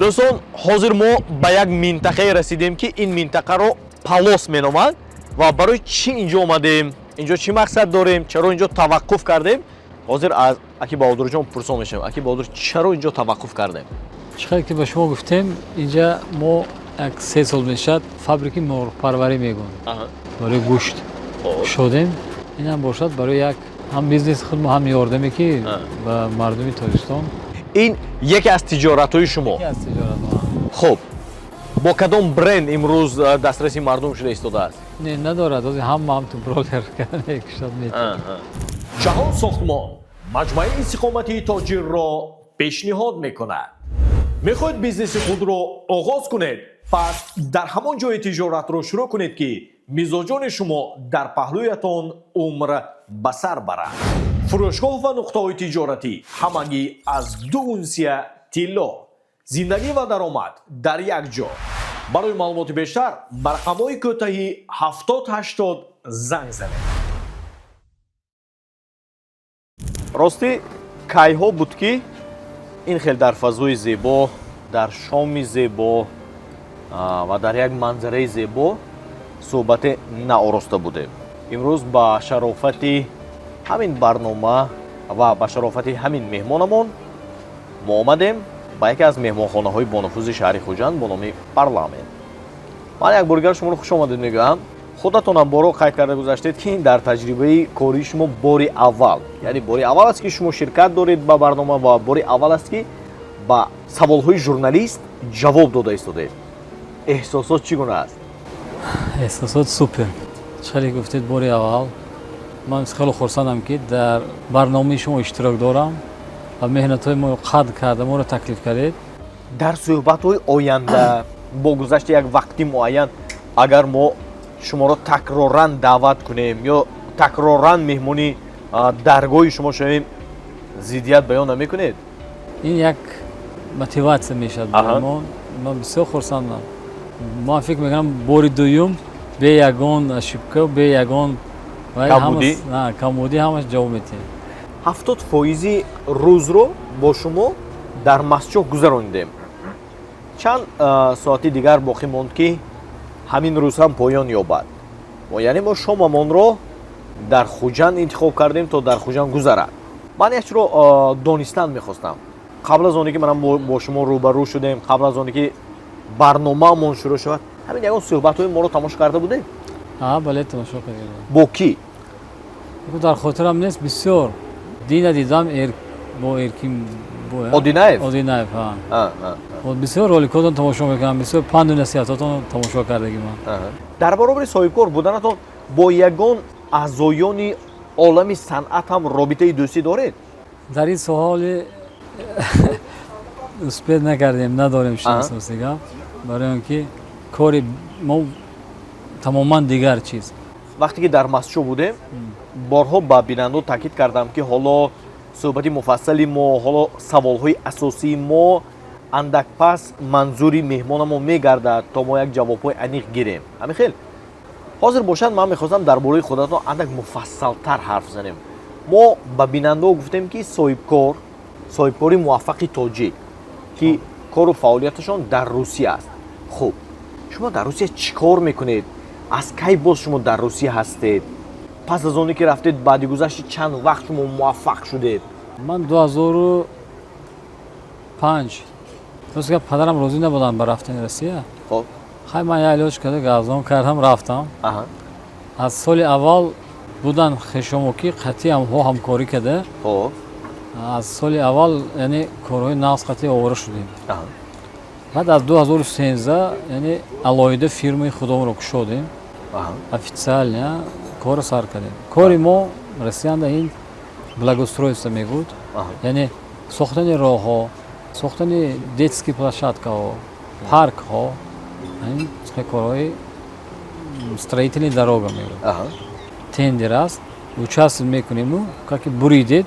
дӯстон, ҳозир мо ба як минтақае расидем ки ин минтақаро Палос меноманд ва барои чӣ инҷо омадем, инҷо чӣ мақсад дорем, чаро инҷо таваққуф кардем, ҳозир аз аки Баҳодурҷон пурсон мешавем. аки Баҳодур, чаро инҷо таваққуф кардем? чӣ қадр ки ба шумо гуфтем, инҷа мо як 3 сол мешавад фабрики морғпарварӣ мекунем барои гӯшт шудем. инам бошад барои як ҳам бизнеси худ мо ҳам ёрдаме ки ба мардуми Тоҷикистон ин яке аз тиҷоратҳои шумо. یکی از تجارت ما. хуб бо кадом бренд имрӯз дастраси мардум шуда истодааст? نه ندارد از هم تو برولر کردن یکشاد میتونه. ҷаҳон сохтмон маҷмӯаи истиқомати тоҷирро пешниҳод мекунад. мехоҳед бизнеси худро оғоз кунед? пас дар ҳамон ҷои тиҷоратро шурӯъ кунед ки мизоҷони шумо дар паҳлӯятон умр ба сар барад. фурӯшгоҳ ва нуқтаҳои тиҷоратӣ ҳамагӣ аз ду унсия тилло. зиндагӣ ва даромад дар як ҷо. барои маълумоти бештар ба рақамҳои кӯтаҳи 7080 занг занед. ростӣ кайҳо буд ки ин хел дар фазои зебо, дар шоми зебо ва дар як манзараи зебо суҳбате наороста будем. имрӯз ба шарофати ҳамин барнома ва ба шарофати ҳамин меҳмонамон мо омадем ба яке аз меҳмонхонаҳои бонуфузи шаҳри хуҷанд бо номи Парламент. ман як боригар шуморо хушомадед мегӯям. худатонам боро қайд карда гузаштед ки ин дар таҷрибаи кории шумо бори аввал, яъне бори аввал аст ки шумо ширкат доред ба барнома ва бори аввал аст ки ба саволҳои журналист ҷавоб дода истодед. эҳсосот чӣ гуна аст? احساسات سوپر. چلی گفتید باری اول من خیلی خرسندم که در برنامه شما اشتراک دارم و مهنت‌های ما قد کردم ما رو تکلیف کردید. дар суҳбатҳои оянда бо гузашти як вақти муайян агар мо шуморо такроран даъват кунем ё такроран меҳмони даргоҳи шумо шавем, зиддият баён намекунед? این یک мотивация میشد برای ما. من بسیار خرسندم. من فکر میکنم باری دوم به یگان اشیبکه و به یگان کمبودی؟ نه کمبودی همش جواب میتیم. 70% рӯзро бо шумо дар масҷоҳ гузаронидем. чанд соати дигар боқӣ монд ки ҳамин рӯз ҳам поён ёбад. яъне мо шомамонро дар хуҷанд интихоб кардем то дар хуҷанд гузарад. ман якчиро донистан мехостам. қабл аз оне ки манам бо шумо рӯбарӯ шудем, қабл аз оне ки барномаамон шурӯъ шавад, ҳамин ягон суҳбатҳои моро тамошо карда будед? بله تماشا کردم. бо кӣ? در خاطرم نیست بسیار دیدم با ارکیم одинаев? одинаев بسیار роликотон тамошо мекардам, бисёр панду насиҳатотон тамошо кардагӣ ман. дар баробари соҳибкор буданатон бо ягон аъзоёни олами санъат ҳам робитаи дӯстӣ доред? дар ин соҳоли успеҳ накардем, надорем шиносига, барои он ки кори мо тамоман дигар чиз. вақте ки дар масҷоҳ будем борҳо ба бинанду таъкид кардам ки ҳоло суҳбати муфассали мо, ҳоло саволҳои асосии мо андак пас манзури меҳмонамон мегардад то мо як ҷавобҳои аниқ гирем. ҳамин хел ҳозир бошад ман мехостам дар бораи худатон андак муфассалтар ҳарф занем. мо ба бинандаҳо гуфтем ки соҳибкори муваффақи тоҷик ки кору фаъолияташон дар русия аст. хуб шумо дар русия чӣ кор мекунед? аз кай боз шумо дар русия ҳастед? пас аз оне ки рафтед баъди гузашти чанд вақт шумо муваффақ шудед? ман 2005 рӯзга падарам розӣ набуданд ба рафтани Россия. хоб хай ман я илоҷ карда газон кардам, рафтам. аз соли аввал будан хешомо ки қатъиам ҳамкорӣ карда. хоб аз соли аввал яъне корҳои нағз қатъи овора шудем. баъд аз 2013 яъне алоҳида фирмаи худомро кушодем. официально кор сар кардем. кори мо россияда ин благоустройство мегуд, яъне сохтани роҳҳо, сохтани детски площадкаҳо, паркҳо, ин корҳои строительни дорога мегуд. тендер аст, участок мекунему, как буридед,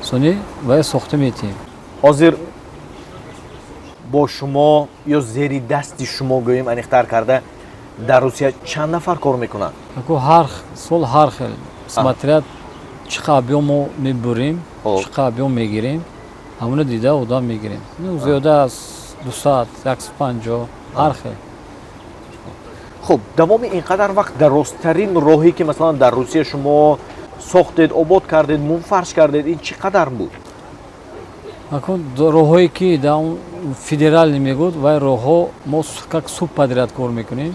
сони ва сохта метиҳем. ҳозир бо шумо ё зери дасти шумо гӯем аниқтар карда дар русия чанд нафар кор мекунанд? ҳар сол ҳар хел смотрят чӣ қадр объём мо мебурем, чӣ қадр объём мегирем, ҳамона дида одам мегирем. зиёда аз 200, 150 ҳар хел. хуб давоми ин қадар вақт дарозтарин роҳе ки масалан дар русия шумо сохтед, обод кардед, мунфарш кардед, ин чӣ қадар буд? роҳҳое ки дар федералӣ мегуд вай роҳҳо мо как субподряд кор мекунем.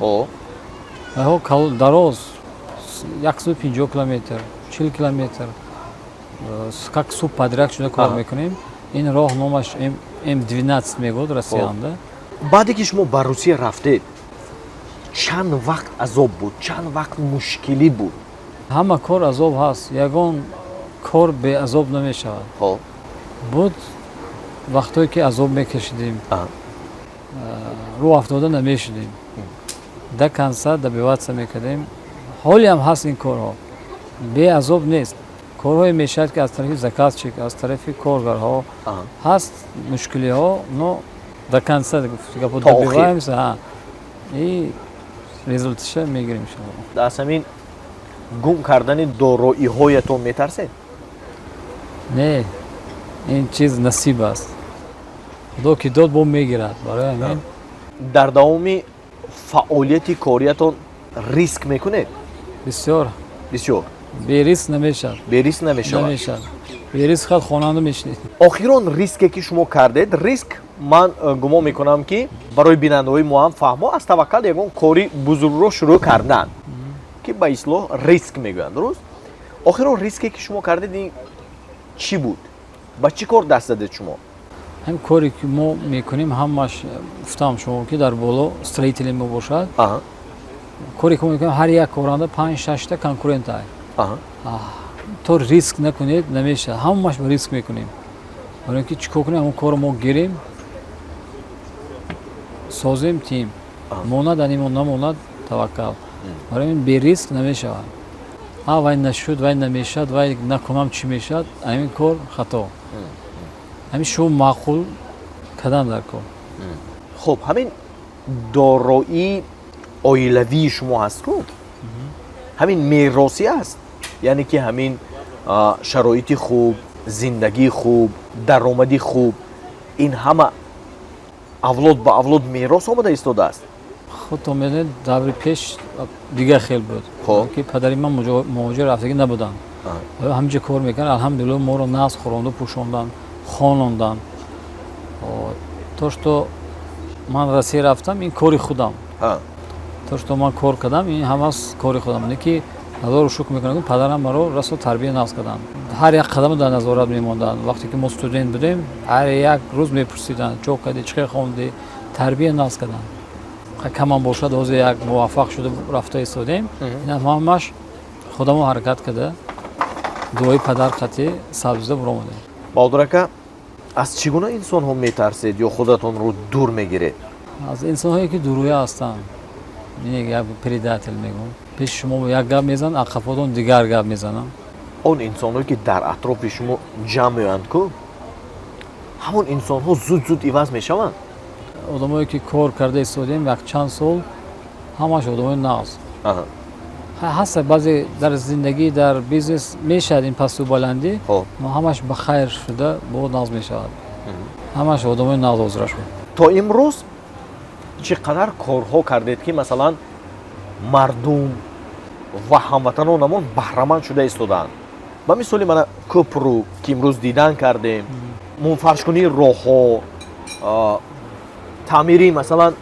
вайҳо дароз 150 километр, 40 километр как субподряд шуда кор мекунем. ин роҳ номаш М12 мегуд россиянда. баъде ки шумо ба русия рафтед чанд вақт азоб буд, чанд вақт мушкилӣ буд? ҳама кор азоб ҳаст, ягон кор беазоб намешавад. Хоб буд вақтое ки азоб мекашидем, рӯ афтода намешудем, да конца добиваться мекардем. ҳолиам ҳаст ин корҳо, беазоб нест. корҳое мешавад ки аз тарафи заказчик, аз тарафи коргарҳо ҳаст мушкилиҳо, но до конца гапо добиваемся, и результатша мегирем иншаллоҳ. аз ҳамин гум кардани дороиҳоятон метарсед? Не, ин чиз насиб аст. худо ки дод бо мегирад. барои ҳамин дар давоми фаъолияти кориятон риск мекунед? бисёр бисёр бериск намешавад. бериск намешавад. бериск хат хонанда мешинед. охирон риске ки шумо кардед, риск ман гумон мекунам ки барои бинандаҳои мо ҳам фаҳмо аз таваккал ягон кори бузургро шурӯъ кардан ки ба ислоҳ риск мегӯянд. дуруст? охирон риске ки шумо кардед ин чӣ буд? ба чӣ кор даст задед шумо? ҳамин коре ки мо мекунем ҳамаш гуфтам шумо ки дар боло строители мебошад. коре ки мо мекунем ҳар як коранда 5-6 конкурент ай. то риск накунед намешавад. ҳамаш ба риск мекунем. барои ки чӣ кор кунем ҳамон корро мо гирем, созем тим. монад анимон намонад таваккал. барои ин бериск намешавад. вай нашуд, вай намешад, вай накунам чӣ мешад, ҳамин кор хато. ҳамин шумо маъқул кадам дар кор. хуб, ҳамин дороии оилавии шумо ҳаст ку? ҳамин меросӣ аст? яъне ки ҳамин шароити хуб, зиндагии хуб, даромади хуб, ин ҳама авлод ба авлод мерос омада истодааст? худтон медонед даври пеш дигар хел буд ки падари ман муҳоҷир рафтагӣ набуданд. ҳамҷа кор мекарданд. алҳамдулилла моро нағз хӯронду пӯшонданд, хонондан. то што ман россия рафтам, ин кори худам. то што ман кор кардам, ин ҳамас кори худам. не ки Аллоҳро шукр мекунам ки падарам маро расо тарбия нағз карданд. ҳар як қадам дар назорат мемонданд. вақте ки мо студент будем, ҳар як рӯз мепурсиданд чо кардӣ, чӣ хел хонди, тарбия нағз карданд. каман бошад ҳозир як муваффақ шуда рафта истодем. ин ҳамаш худамо ҳаракат карда дуои падар қатъи сабзида буромадем. баҳодур ака, аз чӣ гуна инсонҳо метарсед ё худатонро дур мегиред? аз инсонҳое ки дуруя ҳастанд. як предатель мегӯм. пеши шумо як гап мезананд, ақафотон дигар гап мезананд. он инсонҳое ки дар атрофи шумо ҷамъ меоянд ку, ҳамон инсонҳо зуд иваз мешаванд? одамое ки кор карда истодем як чанд сол, ҳамаш одамои нағз. ҳаста баъзе дар зиндагӣ, дар бизнес мешавад ин пасту баландӣ, но ҳамаш ба хайр шуда бо нағз мешавад. ҳамаш одамои нағз ҳозира шуд. то имрӯз чӣ қадар корҳо кардед ки масалан мардум ва ҳамватанонамон баҳраманд шуда истодаанд? ба мисоли мана кӯпру ки имрӯз дидан кардем, мунфаршкунии роҳҳо, таъмири масалан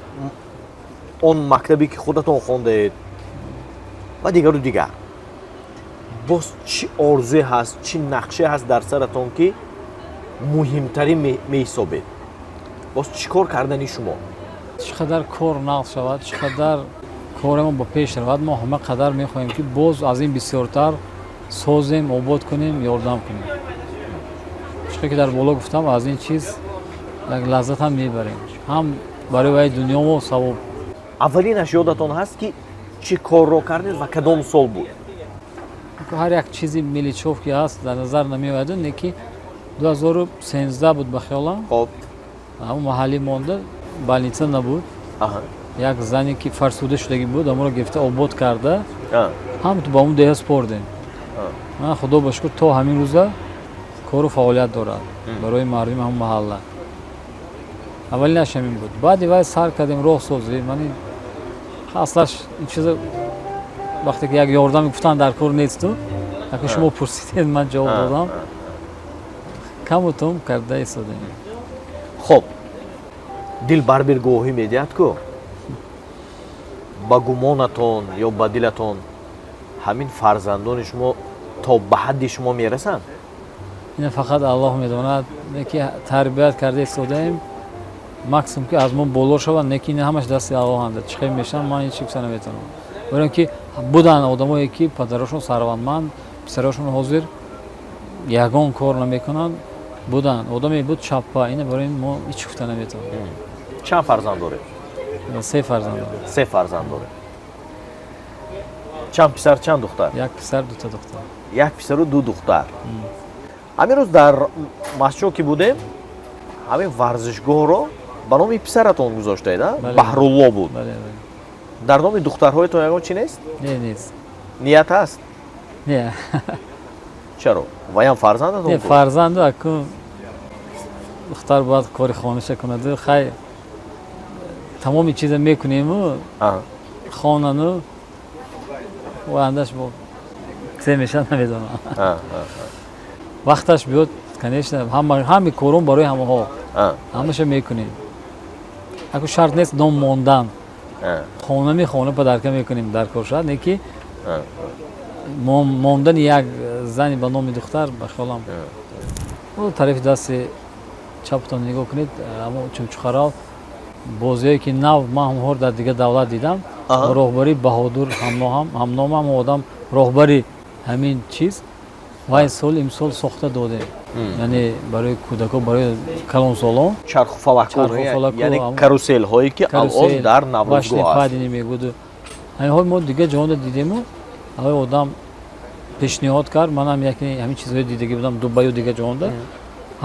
он мактабе ки худатон хондед ва дигару дигар. боз чӣ орзуе ҳаст, чӣ нақше ҳаст дар саратон ки муҳимтарин меҳисобед? боз чӣ кор кардани шумо? чӣ қадар кор нағз шавад, чӣ қадар коремон ба пеш равад, мо ҳама қадар мехоҳем ки боз аз ин бисёртар созем, обод кунем, ёрдам кунем. чӣ ки дар боло гуфтам, аз ин чиз як лаззат ҳам мебарем. ҳам барои вай дунёмо савоб. аввалинаш ёдатон ҳаст ки чӣ корро кардед ва кадом сол буд? ҳар як чизи меличов ки ҳаст дар назар намеояду, не ки 2013 буд ба хиёлам. ҳамон маҳаллӣ монда, больница набуд. як зане ки фарсуда шудагӣ буд, аморо гирифта обод карда, ҳамто ба он деҳа спордем. худо ба шукр то ҳамин рӯза кору фаъолият дорад барои мардуми ҳамон маҳалла. аввалинаш ҳамин буд. баъди вай сар кардем роҳсозӣ. мани аслаш ин чиза вақте ки як ёрдами гуфтан дар кор несту, аки шумо пурсидед ман ҷавоб додам, каму том карда истодем. хоб, дил барбир гувоҳӣ медиҳад ку? ба гумонатон ё ба дилатон ҳамин фарзандони шумо то ба ҳадди шумо мерасанд? ин фақат аллоҳ медонад. Неки тарбият карда истодаем максимум ки аз мо боло шаванд, неки ин ҳамаш дасти аллоҳ. Чӣ хел мешаванд, ман ҳеҷ чӣ гуфта наметавонам. Барои ки буданд одамое ки падарашон сарвандманд, писарашон ҳозир ягон кор намекунанд, буданд. Одаме буд чаппа, ина барои мо ҳеҷ гуфта наметавонам. чанд фарзанд доред? 3 фарзанд дорам. 3 фарзанд доред. чанд писар, чанд духтар? 1 писар, 2 духтар. 1 писару 2 духтар. ҳамин рӯз дар масҷидо ки будем, ҳамин варзишгоҳро ба номи писаратон гузоштаед, Баҳрулло буд. Бале, бале. дар номи духтарҳоятон ягон чӣ нест? Не, нест. ният ҳаст? Не. чаро? ваям фарзандатон Не, буд? фарзанду акун духтар бояд кори хонаша кунаду, хай тамоми чиза мекунему, хонану ояндаш бо се меша намедонам. вақташ биёд, конечно, ҳаме корон барои ҳамаҳо, ҳамаша мекунем. Аку шарт нест ном мондан. хона падарка мекунем дар кор шад, не ки мондани як зани ба номи духтар ба хиёлам. тарафи дасти чаптон нигоҳ кунед, амо чумчухарал бозие ки нав ман ҳамҳор дар дигар давлат дидам, роҳбари Баҳодур ҳамномам одам роҳбари ҳамин чиз вай сол имсол сохта додем. яъне барои кӯдако, барои калонсолон чархуфалакон, яъне каруселҳое ки алон дар наврӯзгоҳ аст. мегуду ҳамин мо дигар ҷоҳонда дидему, ҳамин одам пешниҳод кард, манам ҳамин чизҳои дидаги будам Дубаю дигар ҷоҳонда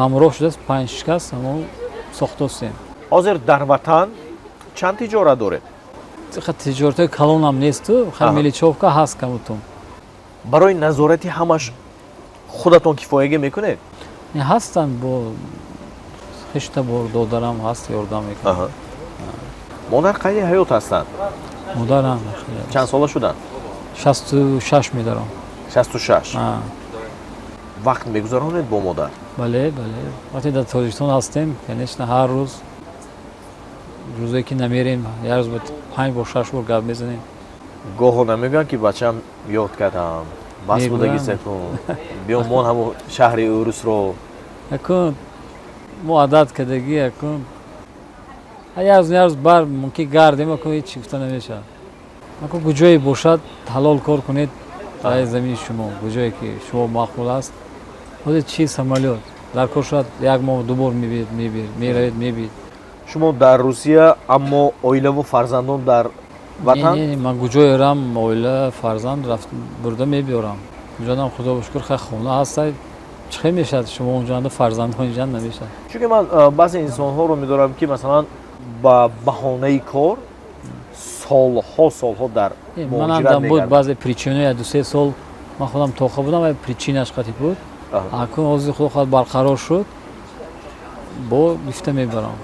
ҳамроҳ шудааст 5 кас ҳамо сохтостем. ҳозир дар ватан чанд тиҷорат доред? тиҷоратҳои калонам несту, меличовка ҳаст камутум. барои назорати ҳамаш худатон кифояга мекунед? ҳастанд, бо ҳешта бор додарам ҳаст, ёрдам мекунад. модар қайди ҳаёт ҳастанд? модарам чанд сола шуданд? 66 медарам. 66? вақт мегузаронед бо модар? бале, бале. вақте дар Тоҷикистон ҳастем, конечно, ҳар рӯз рӯзое ки намерем, як рӯз 5 бор 6 бор гап мезанем. гоҳо намегӯянд ки бачам ёд кардам, бас будагӣ секун, биём мон ҳамо шаҳри Урусро. Акун мо адат кардагӣ, акун як рӯз бар мумкин гардем, акун ҳеҷ чӣ гуфта намешавад. акун куҷое бошад ҳалол кор кунед дар замини шумо, куҷое ки шумо мақбул аст. ҳозир чӣ самолёт дар кор шуд, як моҳ 2 бор меравед мебиед. шумо дар Русия, аммо оилаву фарзандон дар ватан? Не, ман куҷое рам, оила, фарзанд бурда мебиёрам. инҷоам худо шукр хай хона ҳаста. чӣ хел мешавад шумо онҷоанда фарзандҳо инҷа намешавад? чунки ман баъзе инсонҳоро медонам ки масалан ба баҳонаи кор солҳо дар манам буд баъзе причинаи 2-3 сол ман худам тоқа будам, ва причинаш қатӣ буд. акун ҳозир худо хоҳад барқарор шуд, бо гифта мебарам.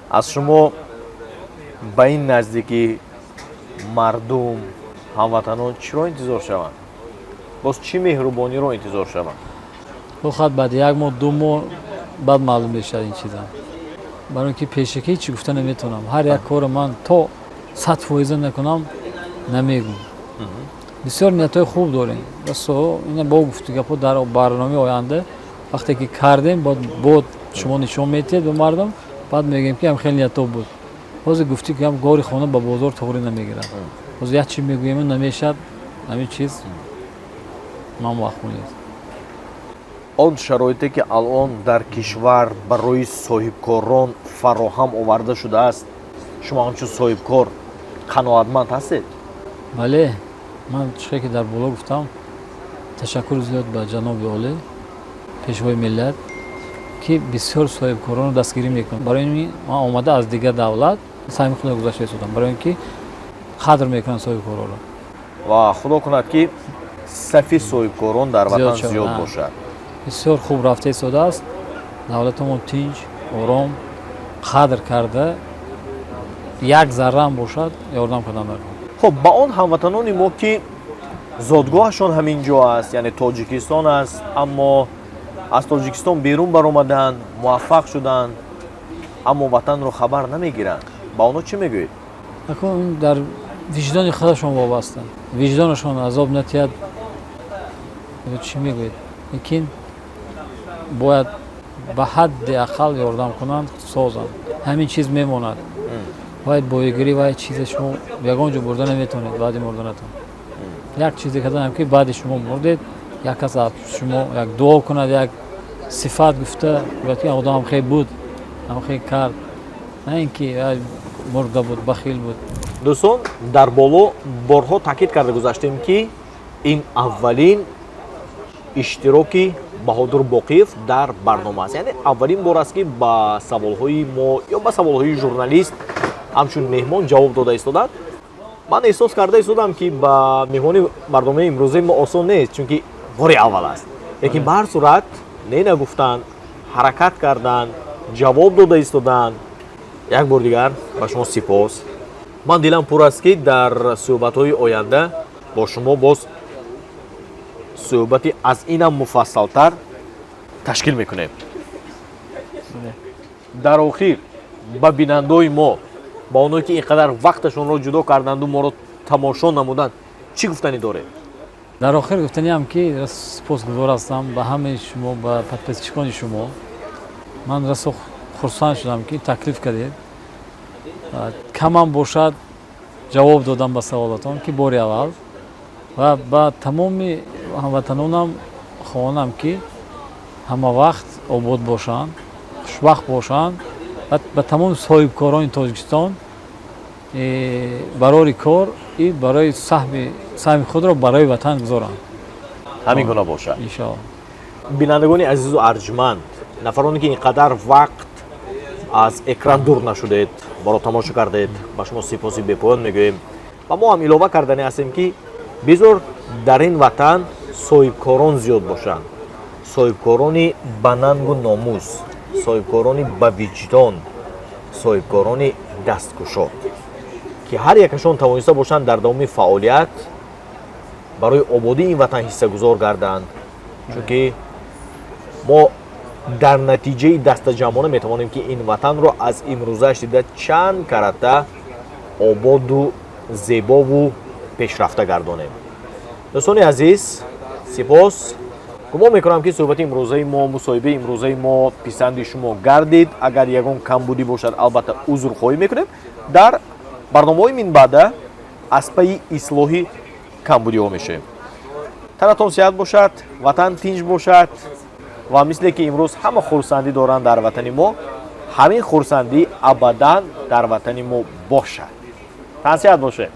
аз шумо ба ин наздикӣ мардум, ҳамватанон чиро интизор шаванд? боз чӣ меҳрубониро интизор шаванд? худо хоҳад баъди 1 моҳ 2 моҳ баъд маълум мешавад ин чиза. барои ки пешаки ҳеҷ чӣ гуфта наметавонам. ҳар як кора ман то 100% накунам намегӯм. бисёр ниятҳои хуб дорем. расо ина бо гуфту гапҳо дар барномаи оянда вақте ки кардем, бод шумо нишон медиҳед ба мардум, баъд мегӯем ки ҳам хеле ниятҳо буд. ҳозир гуфтӣ ки ҳам гори хона ба бозор тоғри намегирад. ҳозир як чӣ мегӯем намешавад, ҳамин чиз ман мақбул нест. он шароите ки алон дар кишвар барои соҳибкорон фароҳам оварда шудааст, шумо ҳамчун соҳибкор қаноатманд ҳастед? бале, ман чӣ ки дар боло гуфтам, ташаккури зиёд ба ҷаноби олӣ, пешвои миллат, ки бисёр соҳибкоронро дастгирӣ мекунад. барои ин ман омада аз дигар давлат сайми худро гузашта истодам, барои ин ки қадр мекунанд соҳибкоронро. ва худо кунад ки сафи соҳибкорон дар ватан зиёд бошад. бисёр хуб рафта истодааст. давлатамон тинҷ, ором, қадр карда, як зарраам бошад, ёрдам кардан дар кор. хуб, ба он ҳамватанони мо ки зодгоҳашон ҳамин ҷо аст, яъне Тоҷикистон аст, аммо аз Тоҷикистон берун баромаданд, муваффақ шуданд, аммо ватанро хабар намегиранд, ба онҳо чӣ мегӯед? акун дар виҷдони худашон вобастанд. виҷдонашон азоб натиҳад, чӣ мегӯед? лекин бояд ба ҳадди ақал ёрдам кунанд, созанд. Ҳамин чиз мемонад. Вай боягирӣ вай чизе шумо ягон ҷо бурда наметавонед баъди мурданатон. Як чизе каданам ки баъди шумо мурдед, як кас аз шумо як дуо кунад, як сифат гуфта, гӯяд ки одам хеле буд, хеле кард. Не ин ки мурда буд, бахил буд. дӯстон, дар боло борҳо таъкид карда гузаштем ки ин аввалин иштироки Баҳодур Боқиев дар барнома аст. Яъне аввалин бор аст ки ба саволҳои мо ё ба саволҳои журналист ҳамчун меҳмон ҷавоб дода истоданд. ман эҳсос карда истодам ки ба меҳмони барномаи имрӯзаи мо осон нест, чунки бори аввал аст. лекин ба ҳар сурат не нагуфтанд, ҳаракат карданд, ҷавоб дода истоданд. як бор дигар ба шумо сипос. ман дилам пур аст ки дар суҳбатҳои оянда бо шумо боз суҳбати аз инам муфассалтар ташкил мекунем. дар охир ба бинандаои мо, ба онҳое ки ин қадар вақташонро ҷудо карданду моро тамошо намуданд, чӣ гуфтанӣ доред? дар охир гуфтаниам ки сипосгузор ҳастам ба ҳамаи шумо, ба подписчикони шумо. ман расо хурсанд шудам ки таклиф кардед. камам бошад ҷавоб додам ба саволатон ки бори аввал ва ба тамоми ҳамватанонам хоҳонам ки ҳамавақт обод бошанд, хушбахт бошанд ва ба тамоми соҳибкорони Тоҷикистон барори кор и барои саҳми худро барои ватан гузоранд. ҳамин гуна бошад. иншоалло. бинандагони азизу арҷманд, нафароне ки ин қадар вақт аз экран дур нашудед, боро тамошо кардед, ба шумо сипоси бепоён мегӯем. ва мо ҳам илова кардане ҳастем ки бизор дар ин ватан соҳибкорон зиёд бошанд. соҳибкорони ба нангу номус, соҳибкорони ба виҷдон, соҳибкорони дасткушо, ки ҳар якашон тавониста бошанд дар давоми фаъолият барои ободии ин ватан ҳиссагузор гарданд. чунки мо дар натиҷаи дастаҷамъона метавонем ки ин ватанро аз имрӯзааш дида чанд карата ободу зебову пешрафта гардонем. дӯстони азиз, сипос. гумон мекунам ки суҳбати имрӯзаи мо, мусоҳибаи имрӯзаи мо писанди шумо гардид. агар ягон камбудӣ бошад, албатта узрхоҳӣ мекунем. дар барномаҳои минбаъда аз пайи ислоҳи камбудиҳо мешавем. танатон сеҳат бошад, ватан тинч бошад ва мисле ки имрӯз ҳама хурсандӣ доранд дар ватани мо, ҳамин хурсандӣ абадан дар ватани мо бошад. тан сеҳат бошед.